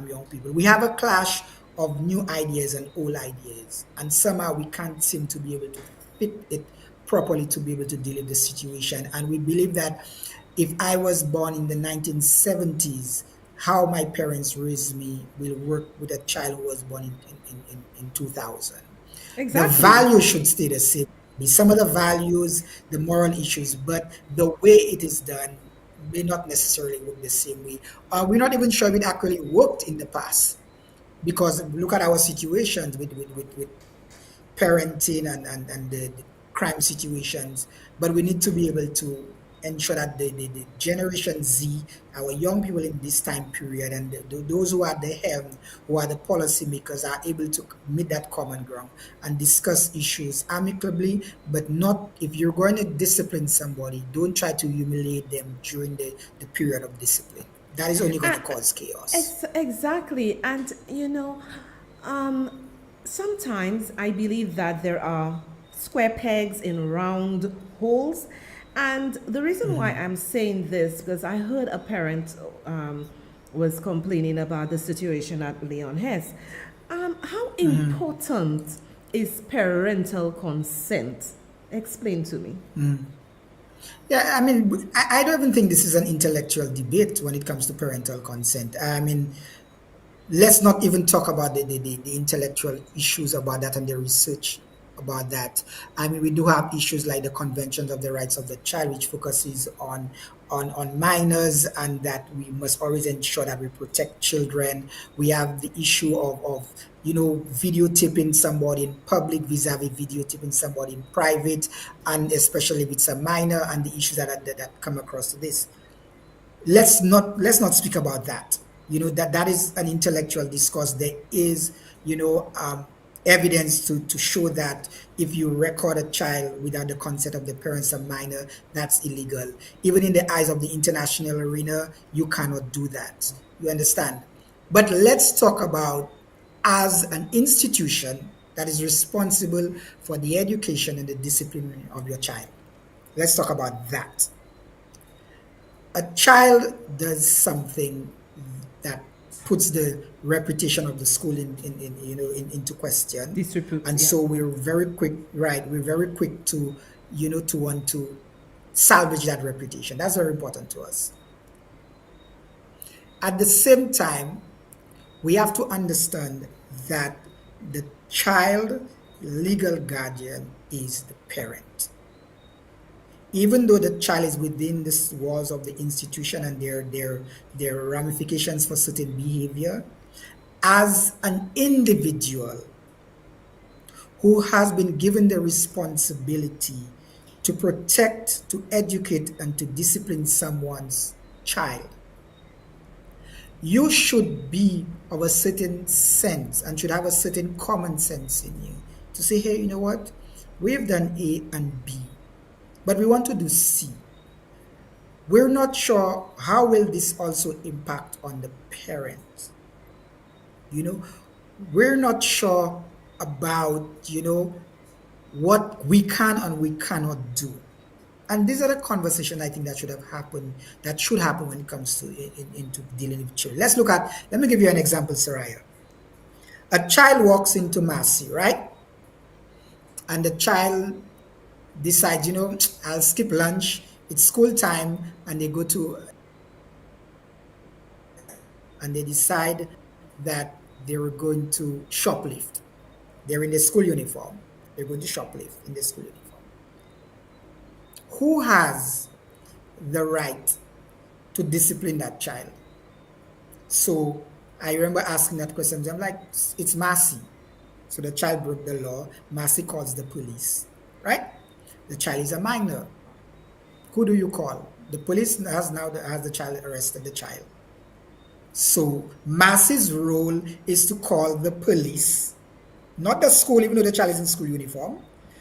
young people. We have a clash of new ideas and old ideas, and somehow we can't seem to be able to fit it properly to be able to deal with the situation. And we believe that if I was born in the 1970s, how my parents raised me will work with a child who was born in 2000. The Exactly. value should stay the same. Some of the values, the moral issues, but the way it is done may not necessarily work the same way. We're not even sure if it actually worked in the past because look at our situations with parenting and the crime situations, but we need to be able to ensure that the Generation Z, our young people in this time period, and those who are at the helm, who are the policymakers, are able to meet that common ground and discuss issues amicably, but not if you're going to discipline somebody, don't try to humiliate them during the period of discipline. That is only going Uh, to cause chaos. exactly. And, um, sometimes I believe that there are square pegs in round holes. And the reason why I'm saying this, because I heard a parent was complaining about the situation at Leon Hess. How important is parental consent? Explain to me. Yeah, I mean, I don't even think this is an intellectual debate when it comes to parental consent. I mean, let's not even talk about the intellectual issues about that and the research about that. I mean, we do have issues like the Convention of the Rights of the Child, which focuses on minors and that we must always ensure that we protect children. We have the issue of videotaping somebody in public vis-a-vis videotaping somebody in private, and especially if it's a minor and the issues that come across to this. Let's not speak about that. That is an intellectual discourse. There is evidence to show that if you record a child without the consent of the parents, a minor, that's illegal. Even in the eyes of the international arena, you cannot do that. You understand? But let's talk about, as an institution that is responsible for the education and the discipline of your child, let's talk about that. A child does something that puts the reputation of the school into question, Disrepute, and yeah. so we're very quick, right? We're very quick to to want to salvage that reputation. That's very important to us. At the same time, we have to understand that the child legal guardian is the parent. Even though the child is within the walls of the institution and their ramifications for certain behavior, as an individual who has been given the responsibility to protect, to educate, and to discipline someone's child, you should be of a certain sense and should have a certain common sense in you to say, hey, you know what? We've done A and B, but we want to do C. We're not sure how will this also impact on the parent. You know, we're not sure about, what we can and we cannot do. And these are the conversation I think that should happen when it comes to into dealing with children. Let me give you an example, Soraya. A child walks into Massey, right? And the child decides, I'll skip lunch, it's school time, and they go to, and they decide that they were going to shoplift. They're in the school uniform. They're going to shoplift in the school uniform. Who has the right to discipline that child? So I remember asking that question. I'm like, it's Massey. So the child broke the law. Massey calls the police, right? The child is a minor. Who do you call? The police has the child arrested the child. So Massey's role is to call the police, not the school, even though the child is in school uniform.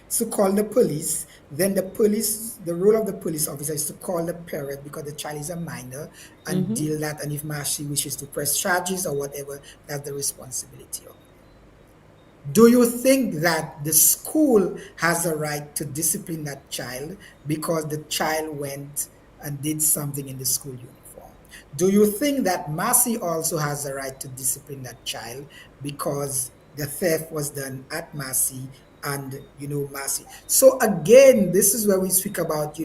So call the police. Then the role of the police officer is to call the parent because the child is a minor and deal that. And if Massey wishes to press charges or whatever, that's the responsibility of. Do you think that the school has a right to discipline that child because the child went and did something in the school uniform? Do you think that Massey also has the right to discipline that child because the theft was done at Massey and, Massey? So again, this is where we speak about,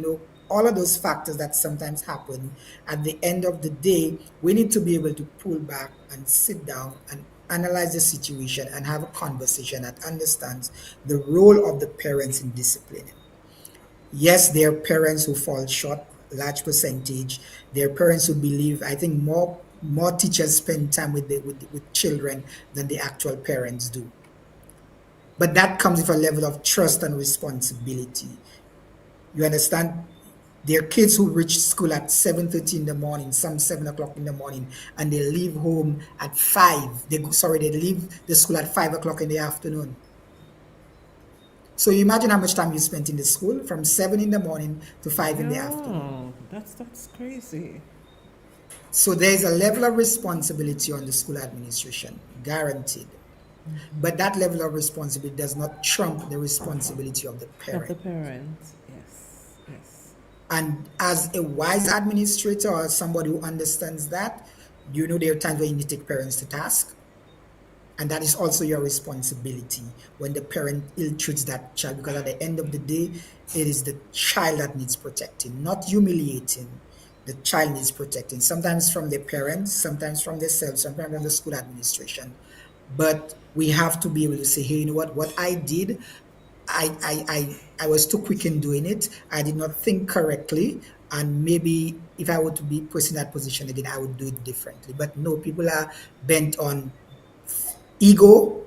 all of those factors that sometimes happen. At the end of the day, we need to be able to pull back and sit down and analyze the situation and have a conversation that understands the role of the parents in disciplining. Yes, there are parents who fall short, large percentage. There are parents who believe, I think more teachers spend time with children than the actual parents do. But that comes with a level of trust and responsibility. You understand? There are kids who reach school at 7:30 in the morning, some 7 o'clock in the morning, and they leave home at 5. They leave the school at 5 o'clock in the afternoon. So you imagine how much time you spent in the school from 7 in the morning to 5 in the afternoon. Oh, that's crazy. So there's a level of responsibility on the school administration, guaranteed. But that level of responsibility does not trump the responsibility of the Of the parent. parents, yes, yes. And as a wise administrator or somebody who understands that, there are times when you need to take parents to task. And that is also your responsibility when the parent ill treats that child, because at the end of the day, it is the child that needs protecting, not humiliating. The child needs protecting, sometimes from their parents, sometimes from themselves, sometimes from the school administration. But we have to be able to say, hey, you know what I did, I was too quick in doing it. I did not think correctly. And maybe if I were to be put in that position again, I would do it differently. But no, people are bent on ego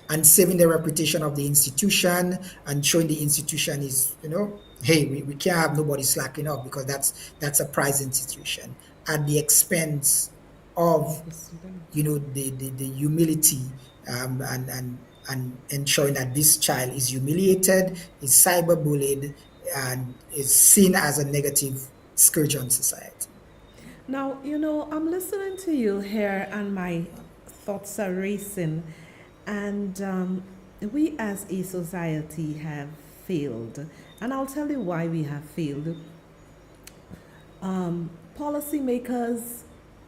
and saving the reputation of the institution and showing the institution is, hey, we can't have nobody slacking off because that's a prize institution at the expense of, The student. the humility, and ensuring that this child is humiliated, is cyberbullied, and is seen as a negative scourge on society. Now, I'm listening to you here and my thoughts are racing. And we as a society have failed. And I'll tell you why we have failed. policymakers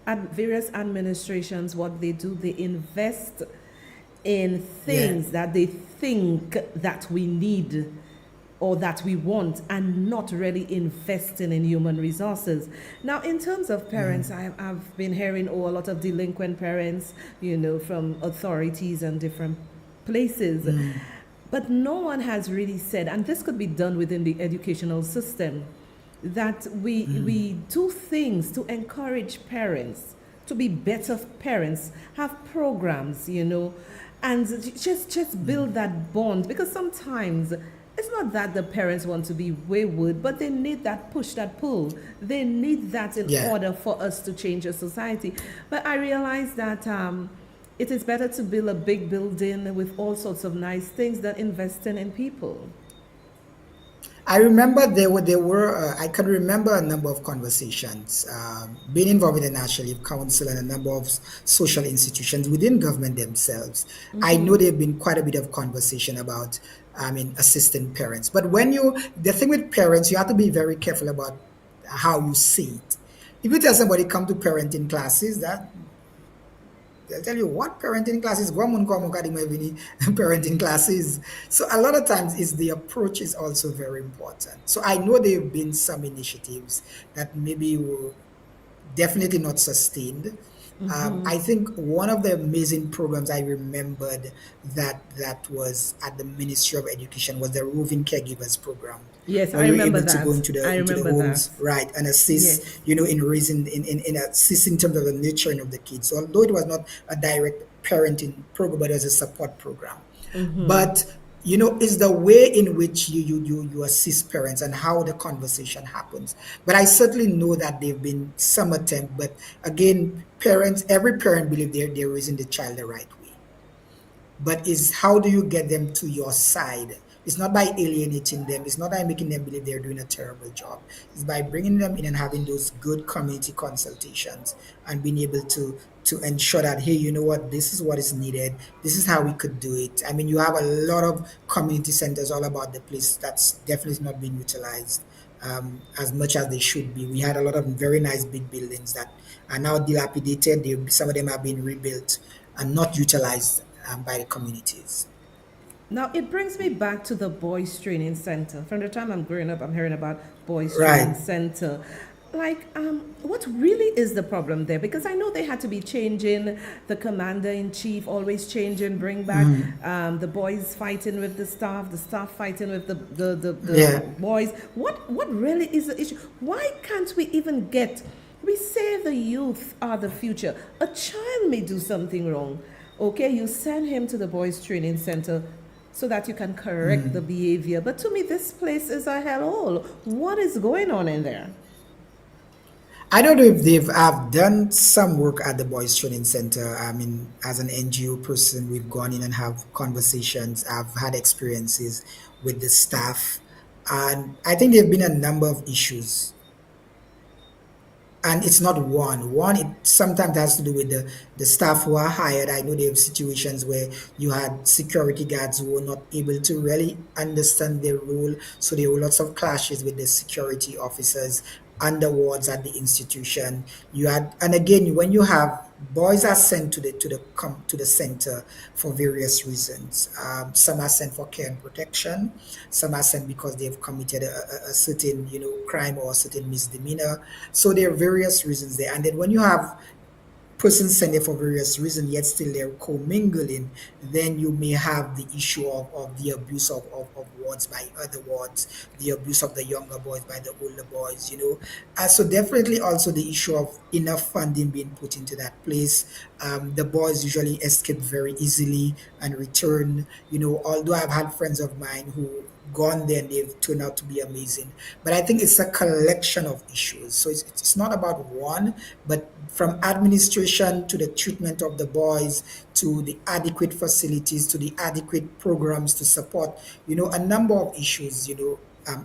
and various administrations, what they do, they invest in Yeah. things that they think that we need or that we want, and not really investing in human resources. Now, in terms of parents, I've been hearing, a lot of delinquent parents, from authorities and different places. But no one has really said, and this could be done within the educational system, that we do things to encourage parents to be better parents, have programs, and just build that bond, because sometimes it's not that the parents want to be wayward, but they need that push, that pull. They need that in Yeah. order for us to change a society. But I realize that it is better to build a big building with all sorts of nice things than investing in people. I remember there were I can remember a number of conversations being involved with the National Youth Council and a number of social institutions within government themselves. I know there have been quite a bit of conversation about assisting parents. But the thing with parents, you have to be very careful about how you see it. If you tell somebody come to parenting classes, that they'll tell you what parenting classes, Gwamun Kwamu Kadima Vini parenting classes. So a lot of times is the approach is also very important. So I know there have been some initiatives that maybe were definitely not sustained. I think one of the amazing programs I remembered that was at the Ministry of Education was the Roving Caregivers program, Yes, where I you're remember able to go that. I into the remember that. homes, right, and assist, Yes. in raising in assist in terms of the nurturing of the kids. So although it was not a direct parenting program, but it was a support program. But is the way in which you assist parents and how the conversation happens. But I certainly know that there've been some attempt, but again, every parent believe they're raising the child the right way, but is how do you get them to your side? It's not by alienating them. It's not by making them believe they're doing a terrible job. It's by bringing them in and having those good community consultations and being able to ensure that, hey, you know what, this is what is needed. This is how we could do it. I mean, you have a lot of community centers all about the place that's definitely not being utilized as much as they should be. We had a lot of very nice big buildings that are now dilapidated. Some of them are being rebuilt and not utilized by the communities. Now, it brings me back to the Boys Training Center. From the time I'm growing up, I'm hearing about Boys Training Right. Center. Like, what really is the problem there? Because I know they had to be changing the commander in chief, always changing, bring back the boys fighting with the staff fighting with the Yeah. boys. What really is the issue? Why can't we even get? We say the youth are the future. A child may do something wrong. Okay, you send him to the boys' training center so that you can correct the behavior. But to me, this place is a hellhole. What is going on in there? I don't know if they've have done some work at the Boys Training Center. I mean, as an NGO person, we've gone in and have conversations. I've had experiences with the staff, and I think there have been a number of issues, and it's not one it sometimes has to do with the staff who are hired. I know there have situations where you had security guards who were not able to really understand their role, so there were lots of clashes with the security officers under wards at the institution. You had, and again, when you have boys are sent to the center for various reasons. Some are sent for care and protection. Some are sent because they've committed a certain crime or a certain misdemeanor. So there are various reasons there. And then when you have persons sent there for various reasons, yet still they're commingling, then you may have the issue of the abuse of wards by other wards, the abuse of the younger boys by the older boys, so definitely also the issue of enough funding being put into that place. The boys usually escape very easily and return, although I've had friends of mine who gone there and they've turned out to be amazing. But I think it's a collection of issues. So it's not about one, but from administration to the treatment of the boys to the adequate facilities to the adequate programs to support, a number of issues,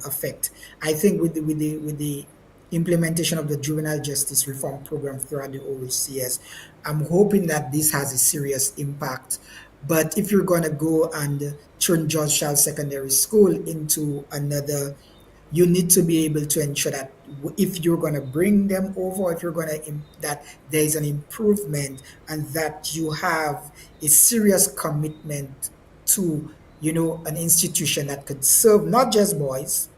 affect. I think with the implementation of the juvenile justice reform program throughout the OHCS, I'm hoping that this has a serious impact. But if you're going to go and turn George Child Secondary School into another you need to be able to ensure that if you're going to bring them over, if you're going to that there is an improvement, and that you have a serious commitment to, an institution that could serve not just boys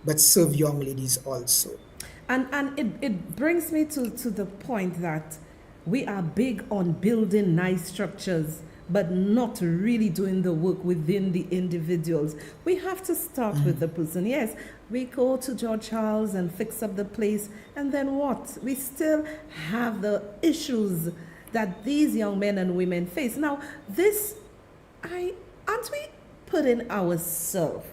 but serve young ladies also. And it brings me to the point that we are big on building nice structures, but not really doing the work within the individuals. We have to start with the person. Yes, we go to George Charles and fix up the place, and then what? We still have the issues that these young men and women face. Now, this, aren't we putting ourselves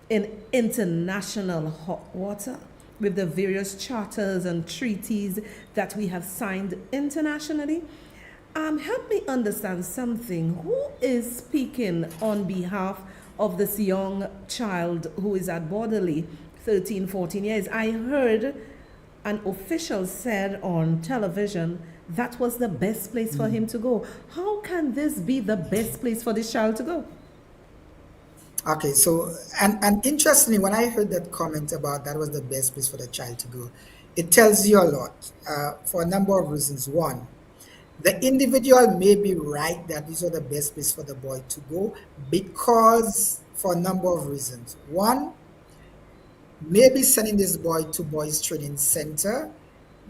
in international hot water with the various charters and treaties that we have signed internationally? Help me understand something. Who is speaking on behalf of this young child who is at Borderley, 13, 14 years? I heard an official said on television that was the best place for him to go. How can this be the best place for this child to go? Okay, so and interestingly, when I heard that comment about that was the best place for the child to go, it tells you a lot for a number of reasons. One, the individual may be right that these are the best place for the boy to go because for a number of reasons. One, maybe sending this boy to boys training center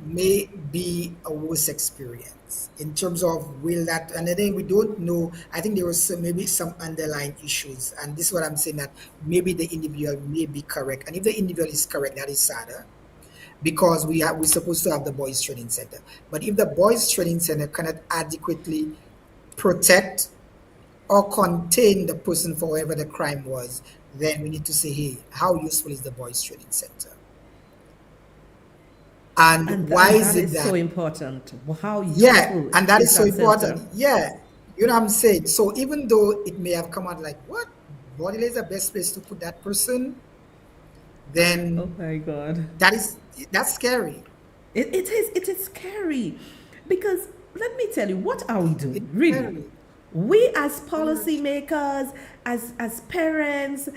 may be a worse experience in terms of will that, and then we don't know. I think there was maybe some underlying issues, and this is what I'm saying, that maybe the individual may be correct, and if the individual is correct, that is sadder because we're supposed to have the boys training center. But if the boys training center cannot adequately protect or contain the person for whatever the crime was, then we need to say, hey, how useful is the boys training center? And why And is that it is so that? important. How Yeah, useful and that is is so that center? important. Yeah, you know what I'm saying? So even though it may have come out like, what? Bodily is the best place to put that person, Oh then my God. that's scary. It is scary because let me tell you, what are we It's doing really? scary. We as Mm, policymakers, as parents,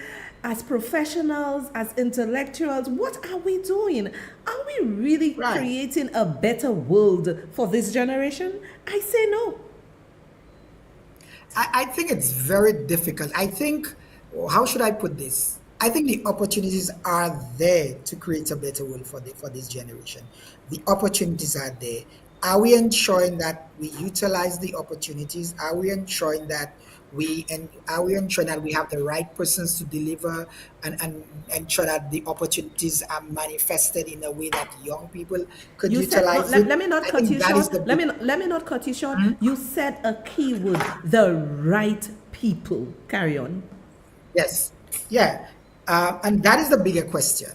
as professionals, as intellectuals, what are we doing? Are we really right. creating a better world for this generation? I say no. I think it's very difficult. I think, how should I put this? I think the opportunities are there to create a better world for this generation. The opportunities are there. Are we ensuring that we utilize the opportunities? Are we ensuring that are we ensuring that we have the right persons to deliver, and ensure that the opportunities are manifested in a way that young people could You said no. utilize it? Let me not I cut think you that is short. the Let big. me not cut you short. You said a key word: the right people. Carry on. Yes, yeah, and that is the bigger question.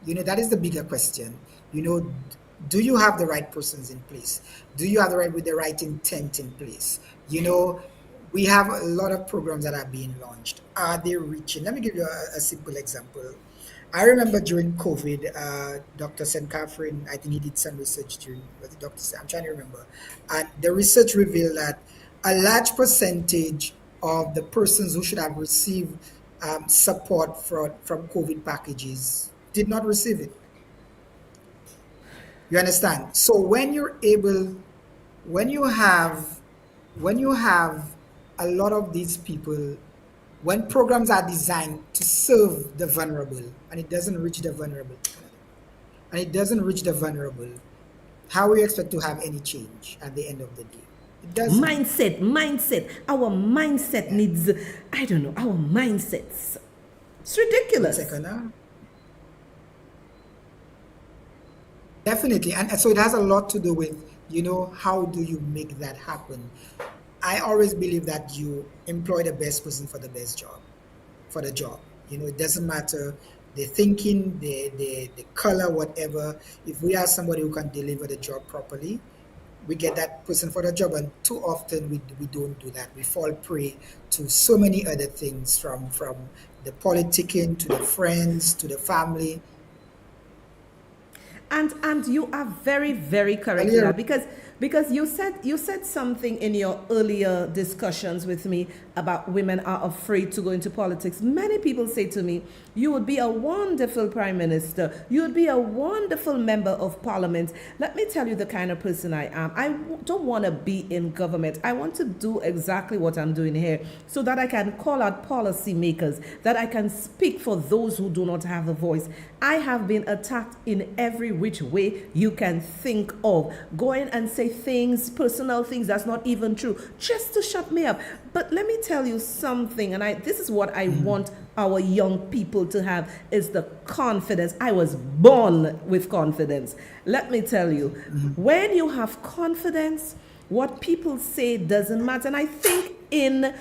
That is the bigger question. You know, do you have the right persons in place? Do you have the right intent in place? You know, we have a lot of programs that are being launched. Are they reaching? Let me give you a simple example. I remember during COVID, Dr. St. Catherine, I think he did some research during, was it Dr. I'm trying to remember. And the research revealed that a large percentage of the persons who should have received support from COVID packages did not receive it. You understand? So when you have, when you have a lot of these people, when programs are designed to serve the vulnerable and it doesn't reach the vulnerable, how we expect to have any change at the end of the day? It doesn't. Mindset. Our mindset Yeah. needs. I don't know. Our mindsets. It's One ridiculous. second now. Definitely. And so it has a lot to do with, how do you make that happen? I always believe that you employ the best person for the best job, for the job. It doesn't matter the thinking, the color, whatever. If we have somebody who can deliver the job properly, we get that person for the job. And too often we don't do that. We fall prey to so many other things, from the politicking to the friends to the family. And you are very, very correct with Earlier, that because Because you said something in your earlier discussions with me about women are afraid to go into politics. Many people say to me, "You would be a wonderful prime minister. You would be a wonderful member of parliament." Let me tell you the kind of person I am. Don't want to be in government. I want to do exactly what I'm doing here, so that I can call out policymakers, that I can speak for those who do not have a voice. I have been attacked in every which way you can think of. Going and say things, personal things that's not even true, just to shut me up. But let me tell you something, and this is what I want our young people to have, is the confidence. I was born with confidence. Let me tell you, when you have confidence, what people say doesn't matter. And I think in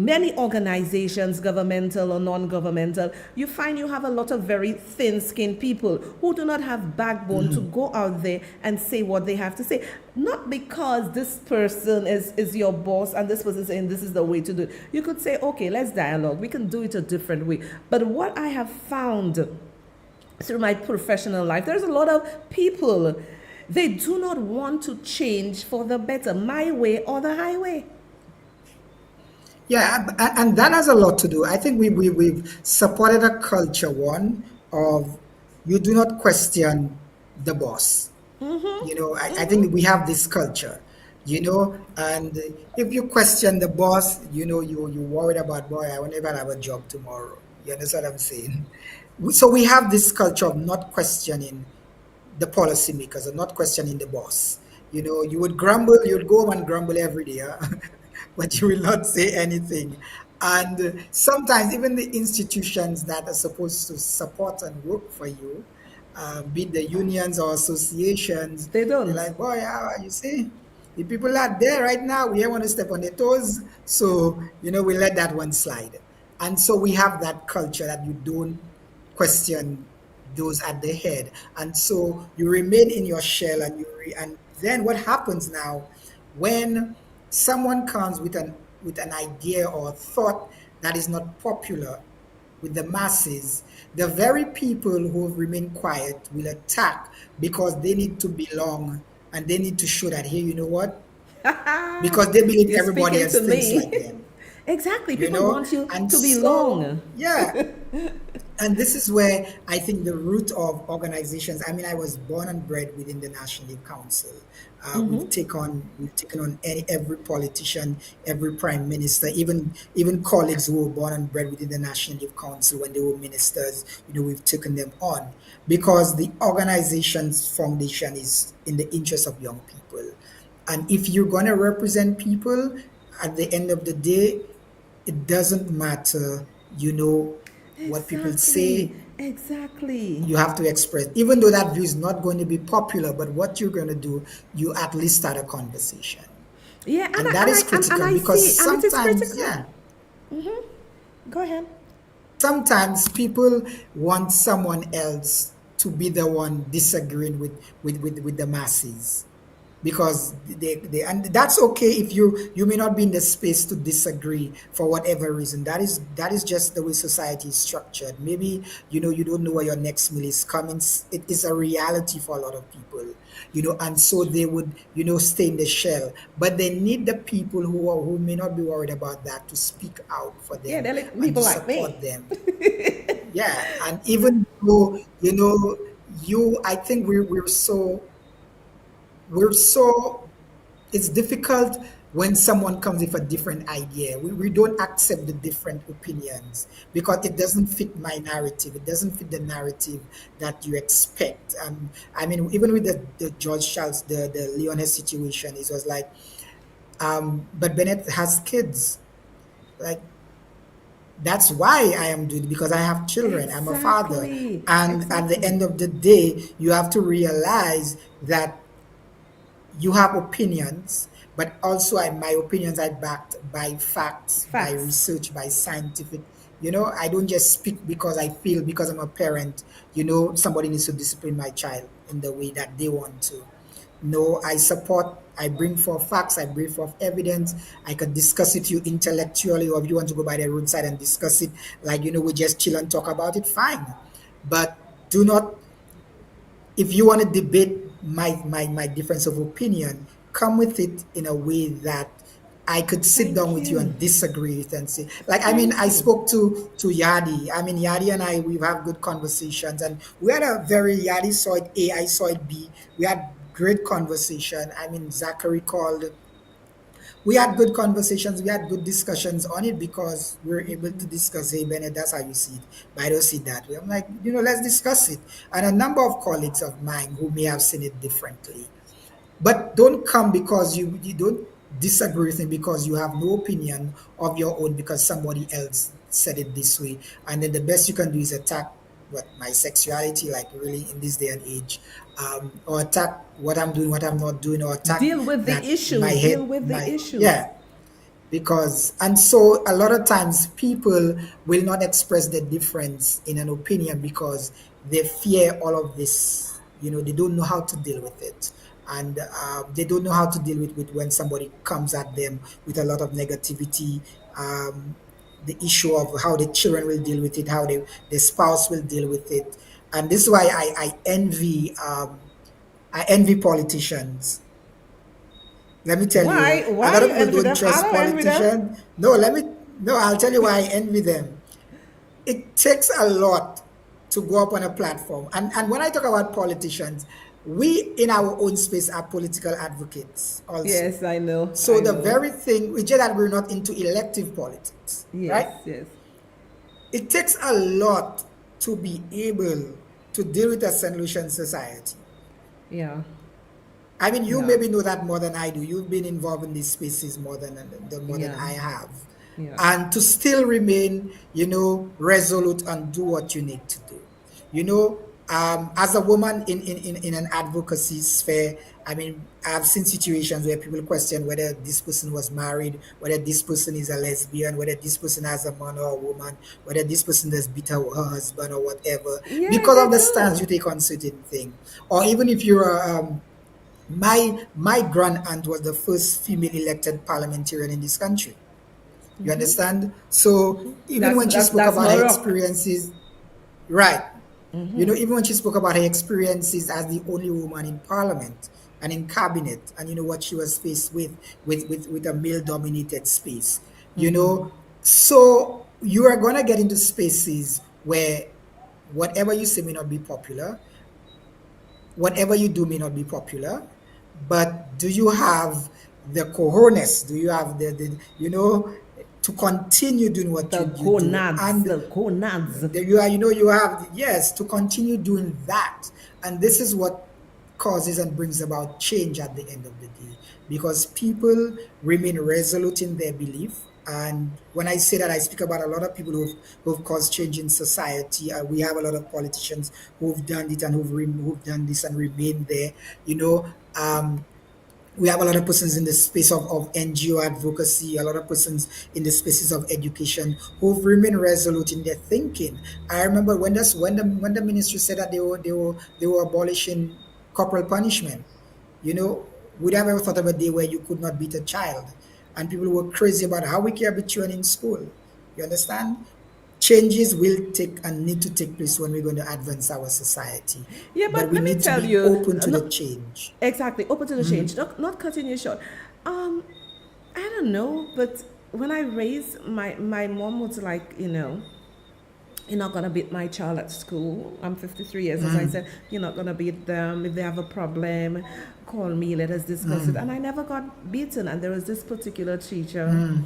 many organizations, governmental or non-governmental, you find you have a lot of very thin-skinned people who do not have backbone to go out there and say what they have to say. Not because this person is your boss and this person saying this is the way to do it. You could say, okay, let's dialogue. We can do it a different way. But what I have found through my professional life, there's a lot of people, they do not want to change for the better, my way or the highway. Yeah, and that has a lot to do. I think we've supported a culture, one, of you do not question the boss. I think we have this culture, and if you question the boss, you worried about, boy, I will never have a job tomorrow. You understand what I'm saying? So we have this culture of not questioning the policymakers or not questioning the boss. You would grumble, you would go home and grumble every day, huh? But you will not say anything. And sometimes even the institutions that are supposed to support and work for you, be it the unions or associations, They they're don't. like, boy, you see, the people are there right now. We don't want to step on their toes. So, we let that one slide. And so we have that culture that you don't question those at the head. And so you remain in your shell, and then what happens now when someone comes with an idea or a thought that is not popular with the masses, the very people who have remained quiet will attack because they need to belong and they need to show that, hey, you know what? Because they believe You're everybody speaking to else thinks me. like them, Exactly. you People know? want you And to so, belong. yeah, and this is where I think the root of organizations. I mean, I was born and bred within the National Youth Council. We've taken on every politician, every prime minister, even colleagues who were born and bred within the National Youth Council when they were ministers. We've taken them on because the organization's foundation is in the interest of young people. And if you're gonna represent people, at the end of the day, it doesn't matter, what people Exactly. say. Exactly. You have to express, even though that view is not going to be popular, but what you're going to do, you at least start a conversation. Yeah, and And I that and is I and critical I see, because and it is sometimes, critical. yeah, Go ahead. sometimes people want someone else to be the one disagreeing with the masses, because and that's okay if you may not be in the space to disagree for whatever reason. That is just the way society is structured. Maybe you don't know where your next meal is coming. It is a reality for a lot of people, and so they would stay in the shell, but they need the people who may not be worried about that to speak out for Yeah, them they're like and to people like support me. them. Yeah, and even though I think we're so it's difficult when someone comes with a different idea. We don't accept the different opinions because it doesn't fit my narrative. It doesn't fit the narrative that you expect. I mean, even with the George Charles, the Leoness situation, it was like, but Bennett has kids. Like, that's why I am doing it, because I have children. I'm a father. Exactly. And at the Exactly. end of the day, you have to realize that you have opinions, but also my opinions are backed by facts, by Facts. research, by scientific. I don't just speak because I feel, because I'm a parent, somebody needs to discipline my child in the way that they want to. No, I support, I bring forth facts, I bring forth evidence. I can discuss it with you intellectually, or if you want to go by the roadside and discuss it, like, we just chill and talk about it, fine. But do not, if you want to debate my difference of opinion, come with it in a way that I could sit down Thank with you you. and disagree with and say, like, I mean, Thank I you. spoke to Yadi. I mean, Yadi and I, we've had good conversations, and we had a very, Yadi saw it A, I saw it B. We had great conversation. I mean, Zachary called, we had good conversations, we had good discussions on it because we were able to discuss, hey Bennett, that's how you see it, but I don't see it that way. I'm like, let's discuss it. And a number of colleagues of mine who may have seen it differently, but don't come because you don't disagree with me because you have no opinion of your own because somebody else said it this way. And then the best you can do is attack what my sexuality, like really in this day and age, or attack what I'm doing, what I'm not doing, or attack Deal with the that my issues. Deal head, with the my issues. yeah, because and so a lot of times people will not express the difference in an opinion because they fear all of this, they don't know how to deal with it, and they don't know how to deal with when somebody comes at them with a lot of negativity, the issue of how the children will deal with it, how the spouse will deal with it. And this is why I envy politicians. Let me tell Why? you, a Why lot you of people envy don't them? I trust don't envy them. politicians. No, I'll tell you why I envy them. It takes a lot to go up on a platform. And when I talk about politicians, we in our own space are political advocates also. Yes, I know. So I the know. very thing, we just that we're not into elective politics, Yes, right? yes. It takes a lot to be able to deal with a St. Lucian society. Yeah. I mean, you Yeah. maybe know that more than I do. You've been involved in these spaces more than Yeah. I have, Yeah. and to still remain, resolute and do what you need to do. As a woman in an advocacy sphere, I mean, I've seen situations where people question whether this person was married, whether this person is a lesbian, whether this person has a man or a woman, whether this person has beat her husband or whatever, Yeah, because they of the stance do. you take on certain thing, or even if you're my grand aunt was the first female elected parliamentarian in this country. You understand? So even when she spoke That's about her her rock. experiences, right? Even when she spoke about her experiences as the only woman in parliament and in cabinet, and what she was faced with a male-dominated space. So you are gonna get into spaces where whatever you say may not be popular, whatever you do may not be popular, but do you have the cojones? Do you have to continue doing what The you do? gonads. And The gonads. you have, yes, to continue doing that. And this is what causes and brings about change at the end of the day, because people remain resolute in their belief. And when I say that, I speak about a lot of people who've caused change in society. We have a lot of politicians who've done it and who've done this and remain there. You know, um, we have a lot of persons in the space of NGO advocacy, a lot of persons in the spaces of education who've remained resolute in their thinking. I remember when the ministry said that they were abolishing corporal punishment. Would have ever thought of a day where you could not beat a child, and people were crazy about how we care about children in school. You understand? Changes will take and need to take place when we're going to advance our society, Yeah, but but we let me need to tell be you, open to the no, change. exactly, open to the change, not cutting you short. Um, I don't know, but when I raised my mom was like, you're not gonna beat my child at school. I'm 53 years, as I said, you're not gonna beat them. If they have a problem, call me, let us discuss it. And I never got beaten. And there was this particular teacher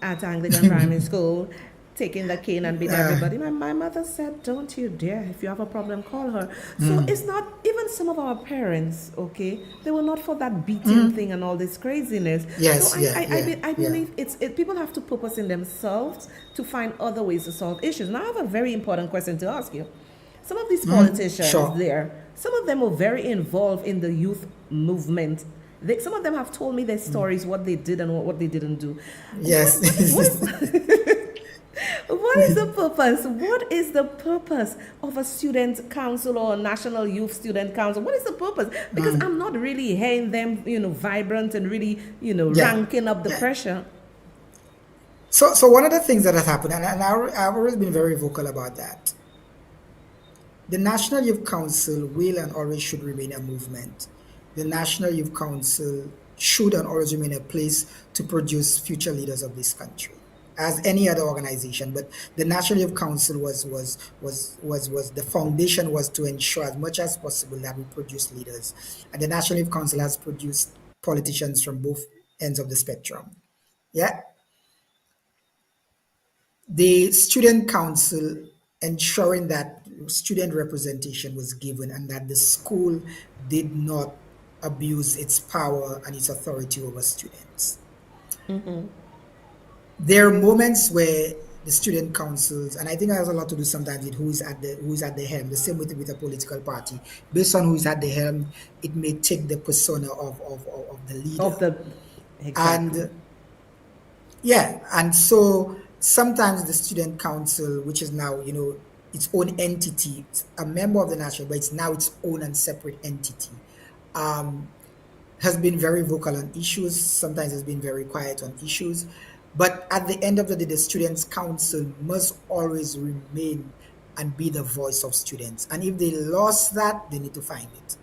at Anglican Primary School taking the cane and beat everybody. My mother said, don't you dare. If you have a problem, call her. So it's not, even some of our parents, okay, they were not for that beating thing and all this craziness. So Yes, yeah, yeah, I yeah. believe people have to purpose in themselves to find other ways to solve issues. Now I have a very important question to ask you. Some of these politicians Sure. there, some of them were very involved in the youth movement. Some of them have told me their stories, what they did and what they didn't do. Yes. What is what is the purpose? What is the purpose of a student council or a national youth student council? What is the purpose? Because I'm not really hearing them, vibrant and really, Yeah, ranking up the yeah. pressure. So one of the things that has happened, and I've always been very vocal about that. The National Youth Council will and always should remain a movement. The National Youth Council should and always remain a place to produce future leaders of this country, as any other organization. But the National Youth Council was the foundation was to ensure as much as possible that we produce leaders. And the National Youth Council has produced politicians from both ends of the spectrum. Yeah. The student council ensuring that student representation was given and that the school did not abuse its power and its authority over students. There are moments where the student councils, and I think it has a lot to do sometimes with who is at the helm. The same with a political party, based on who is at the helm, it may take the persona of the Of leader. the exactly. And yeah, and so sometimes the student council, which is now, its own entity, it's a member of the national, but it's now its own and separate entity, um, has been very vocal on issues. Sometimes has been very quiet on issues. But at the end of the day, the students council must always remain and be the voice of students. And if they lost that, they need to find it.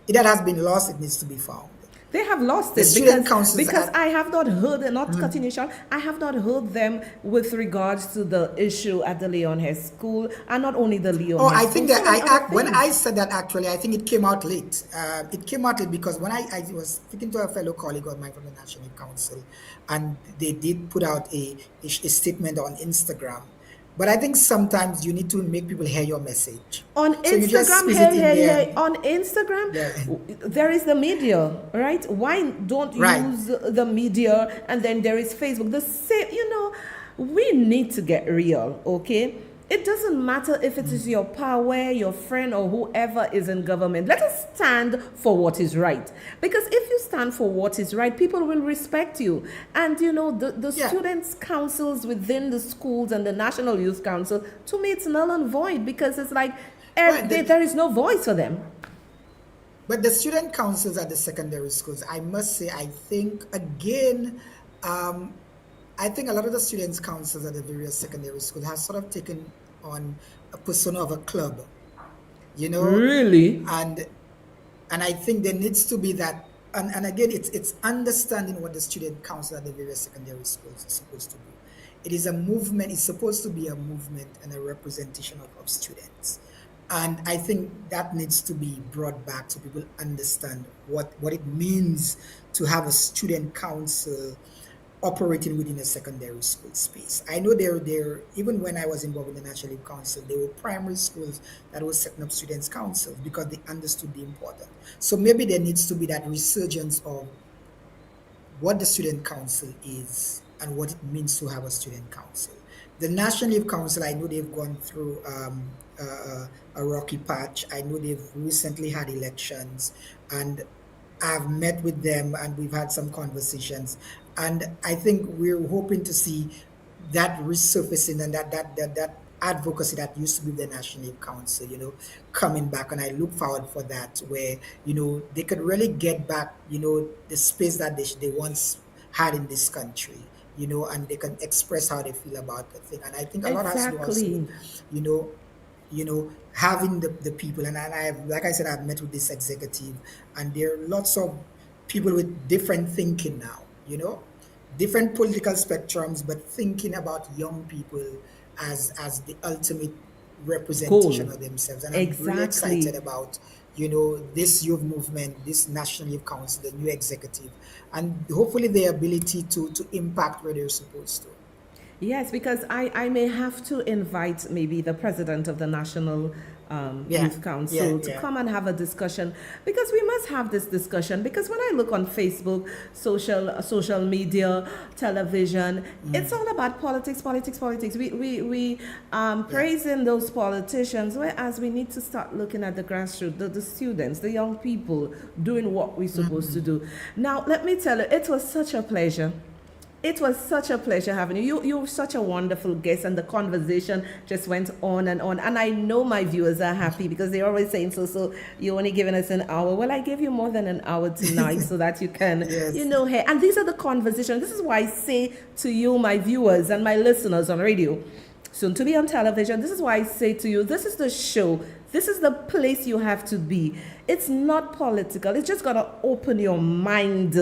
If that has been lost, it needs to be found. They have lost The it student councils because are. I have not heard, not cutting you short, I have not heard them with regards to the issue at the Leon High School, and not only the Leon Oh, High I School, think so that many other when I things. said that, actually, I think it came out late. It came out late because when I was speaking to a fellow colleague of mine from the National Council, and they did put out a statement on Instagram. But I think sometimes you need to make people hear your message. On So you just Instagram, squeeze hey, it in hey, there. hey, on Instagram, Yeah. there is the media, right? Why don't Right. use the media? And then there is Facebook. The same, we need to get real, okay? It doesn't matter if it is your power, your friend, or whoever is in government. Let us stand for what is right. Because if you stand for what is right, people will respect you. And the Yeah. students' councils within the schools and the National Youth Council, to me, it's null and void because it's like Right. there is no voice for them. But the student councils at the secondary schools, I must say, I think again, um, I think a lot of the students councils at the various secondary schools have sort of taken on a persona of a club, you know, Really? and and I think there needs to be that. And again, it's understanding what the student council at the various secondary schools is supposed to do. It is a movement. It's supposed to be a movement and a representation of students. And I think that needs to be brought back so people understand what it means to have a student council operating within a secondary school space. I know there even when I was involved in the National Youth Council, there were primary schools that were setting up students' councils because they understood the importance. So maybe there needs to be that resurgence of what the student council is and what it means to have a student council. The National Youth Council, I know they've gone through a rocky patch. I know they've recently had elections, and I've met with them and we've had some conversations. And I think we're hoping to see that resurfacing and that advocacy that used to be the National Youth Council, coming back. And I look forward for that, where, they could really get back, the space that they once had in this country, and they can express how they feel about the thing. And I think a lot has to do also with, Exactly. you know, having the people. And I've, like I said, I've met with this executive, and there are lots of people with different thinking now, different political spectrums, but thinking about young people as the ultimate representation Goal. of themselves. And I'm really excited Exactly. about, this youth movement, this National Youth Council, the new executive, and hopefully their ability to impact where they're supposed to. Yes, because I may have to invite maybe the president of the National Yeah, Youth yeah, Council to yeah. come and have a discussion, because we must have this discussion. Because when I look on Facebook, social media, television, it's all about politics, politics, politics. We Yeah. praising those politicians, whereas we need to start looking at the grassroots, the students, the young people doing what we're supposed to do. Now, let me tell you, it was such a pleasure. It was such a pleasure having you. You're such a wonderful guest, and the conversation just went on and on. And I know my viewers are happy because they're always saying, so you're only giving us an hour. Well, I gave you more than an hour tonight so that you can, Yes. hey. And these are the conversations. This is why I say to you, my viewers and my listeners on radio, soon to be on television. This is why I say to you, this is the show. This is the place you have to be. It's not political. It's just going to open your mind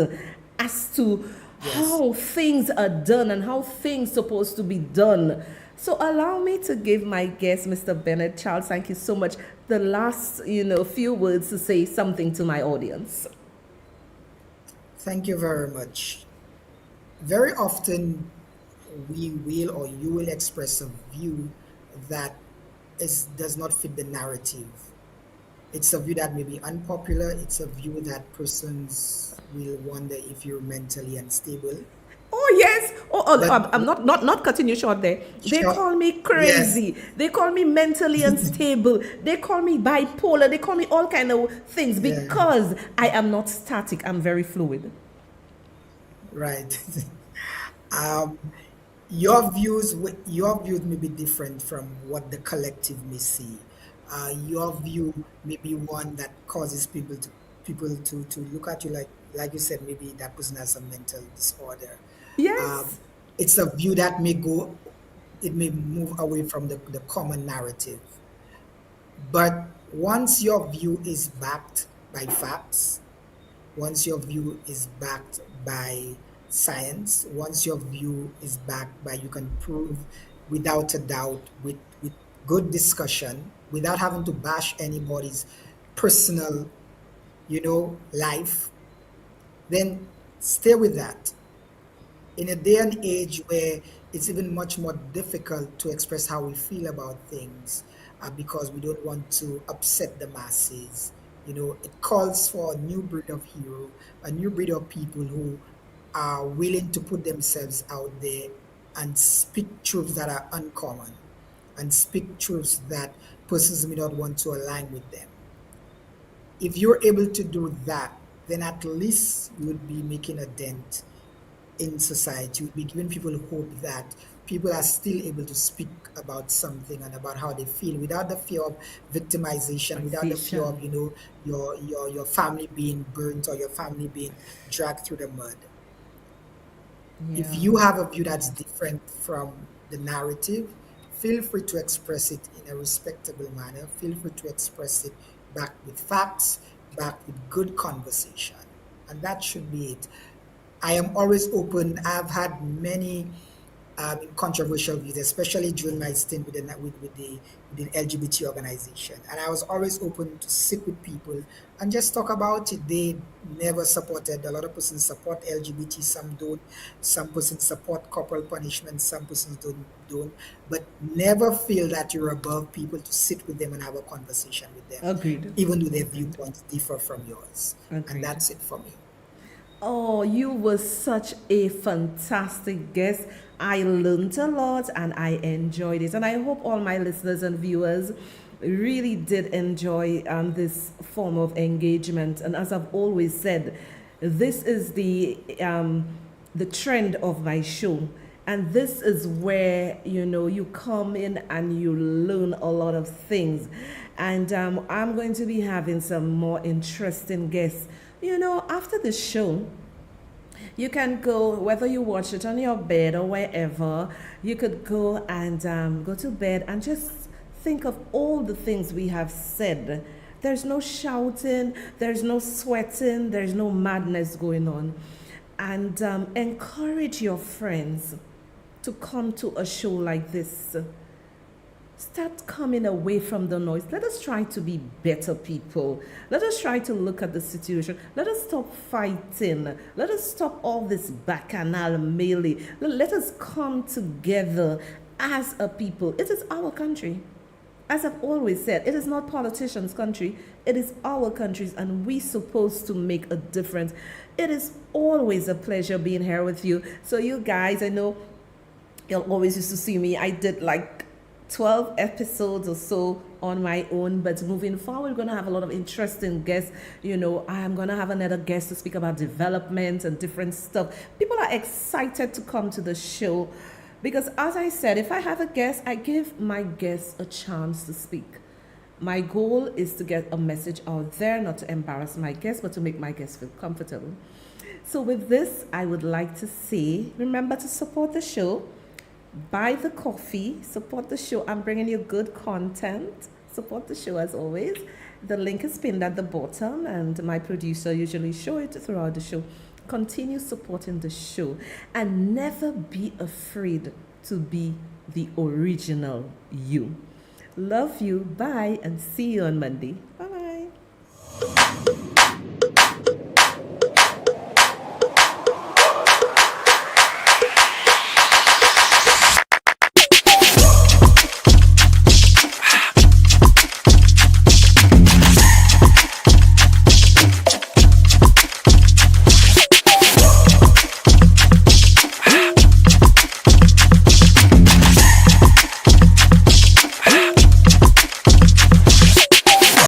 as to Yes. how things are done and how things supposed to be done. So allow me to give my guest, Mr. Bennett Charles, thank you so much, the last, few words to say something to my audience. Thank you very much. Very often, we will or you will express a view that does not fit the narrative. It's a view that may be unpopular. It's a view that persons will wonder if you're mentally unstable. Oh yes. But I'm not cutting you short there. They sure, call me yes, crazy. They call me mentally unstable. They call me bipolar. They call me all kind of things yeah, because I am not static. I'm very fluid. right. um, your views may be different from what the collective may see. Your view may be one that causes people to look at you like you said, maybe that person has a mental disorder. Um, Yes. it's a view that it may move away from the common narrative. But once your view is backed by facts, once your view is backed by science, once your view is backed by you can prove without a doubt with good discussion, without having to bash anybody's personal, life, then stay with that. In a day and age where it's even much more difficult to express how we feel about things because we don't want to upset the masses. It calls for a new breed of hero, a new breed of people who are willing to put themselves out there and speak truths that are uncommon and speak truths that persons may not want to align with them. If you're able to do that, then at least you would be making a dent in society. Would be giving people hope that people are still able to speak about something and about how they feel without the fear of victimization, without the fear of Position. your family being burnt or your family being dragged through the mud. If Yeah. you have a view that's different from the narrative, feel free to express it in a respectable manner. Feel free to express it back with facts, back with good conversation. And that should be it. I am always open. I've had many controversial views, especially during my stint with the LGBT organization. And I was always open to sit with people and just talk about it. They never supported. A lot of persons support LGBT, some don't. Some persons support corporal punishment, some persons don't. But never feel that you're above people to sit with them and have a conversation with them, Agreed. even though their Agreed. viewpoints differ from yours. And Agreed. that's it for me. Oh, you were such a fantastic guest. I learned a lot and I enjoyed it. And I hope all my listeners and viewers really did enjoy this form of engagement. And as I've always said, this is the trend of my show. And this is where, you come in and you learn a lot of things. And I'm going to be having some more interesting guests. After the show, you can go, whether you watch it on your bed or wherever, you could go and go to bed and just think of all the things we have said. There's no shouting, there's no sweating, there's no madness going on. And encourage your friends to come to a show like this. Start coming away from the noise. Let us try to be better people. Let us try to look at the situation. Let us stop fighting. Let us stop all this bacchanal melee. Let us come together as a people. It is our country. As I've always said, it is not politicians' country. It is our country's, and we're supposed to make a difference. It is always a pleasure being here with you. So you guys, I know you'll always used to see me. I did like 12 episodes or so on my own, but moving forward, we're going to have a lot of interesting guests. I'm going to have another guest to speak about development and different stuff. People are excited to come to the show because, as I said, if I have a guest, I give my guests a chance to speak. My goal is to get a message out there, not to embarrass my guests, but to make my guests feel comfortable. So with this, I would like to say, remember to support the show Buy the coffee, support the show. I'm bringing you good content. Support the show as always. The link is pinned at the bottom, and my producer usually show it throughout the show. Continue supporting the show and never be afraid to be the original you. Love you. Bye, and see you on Monday.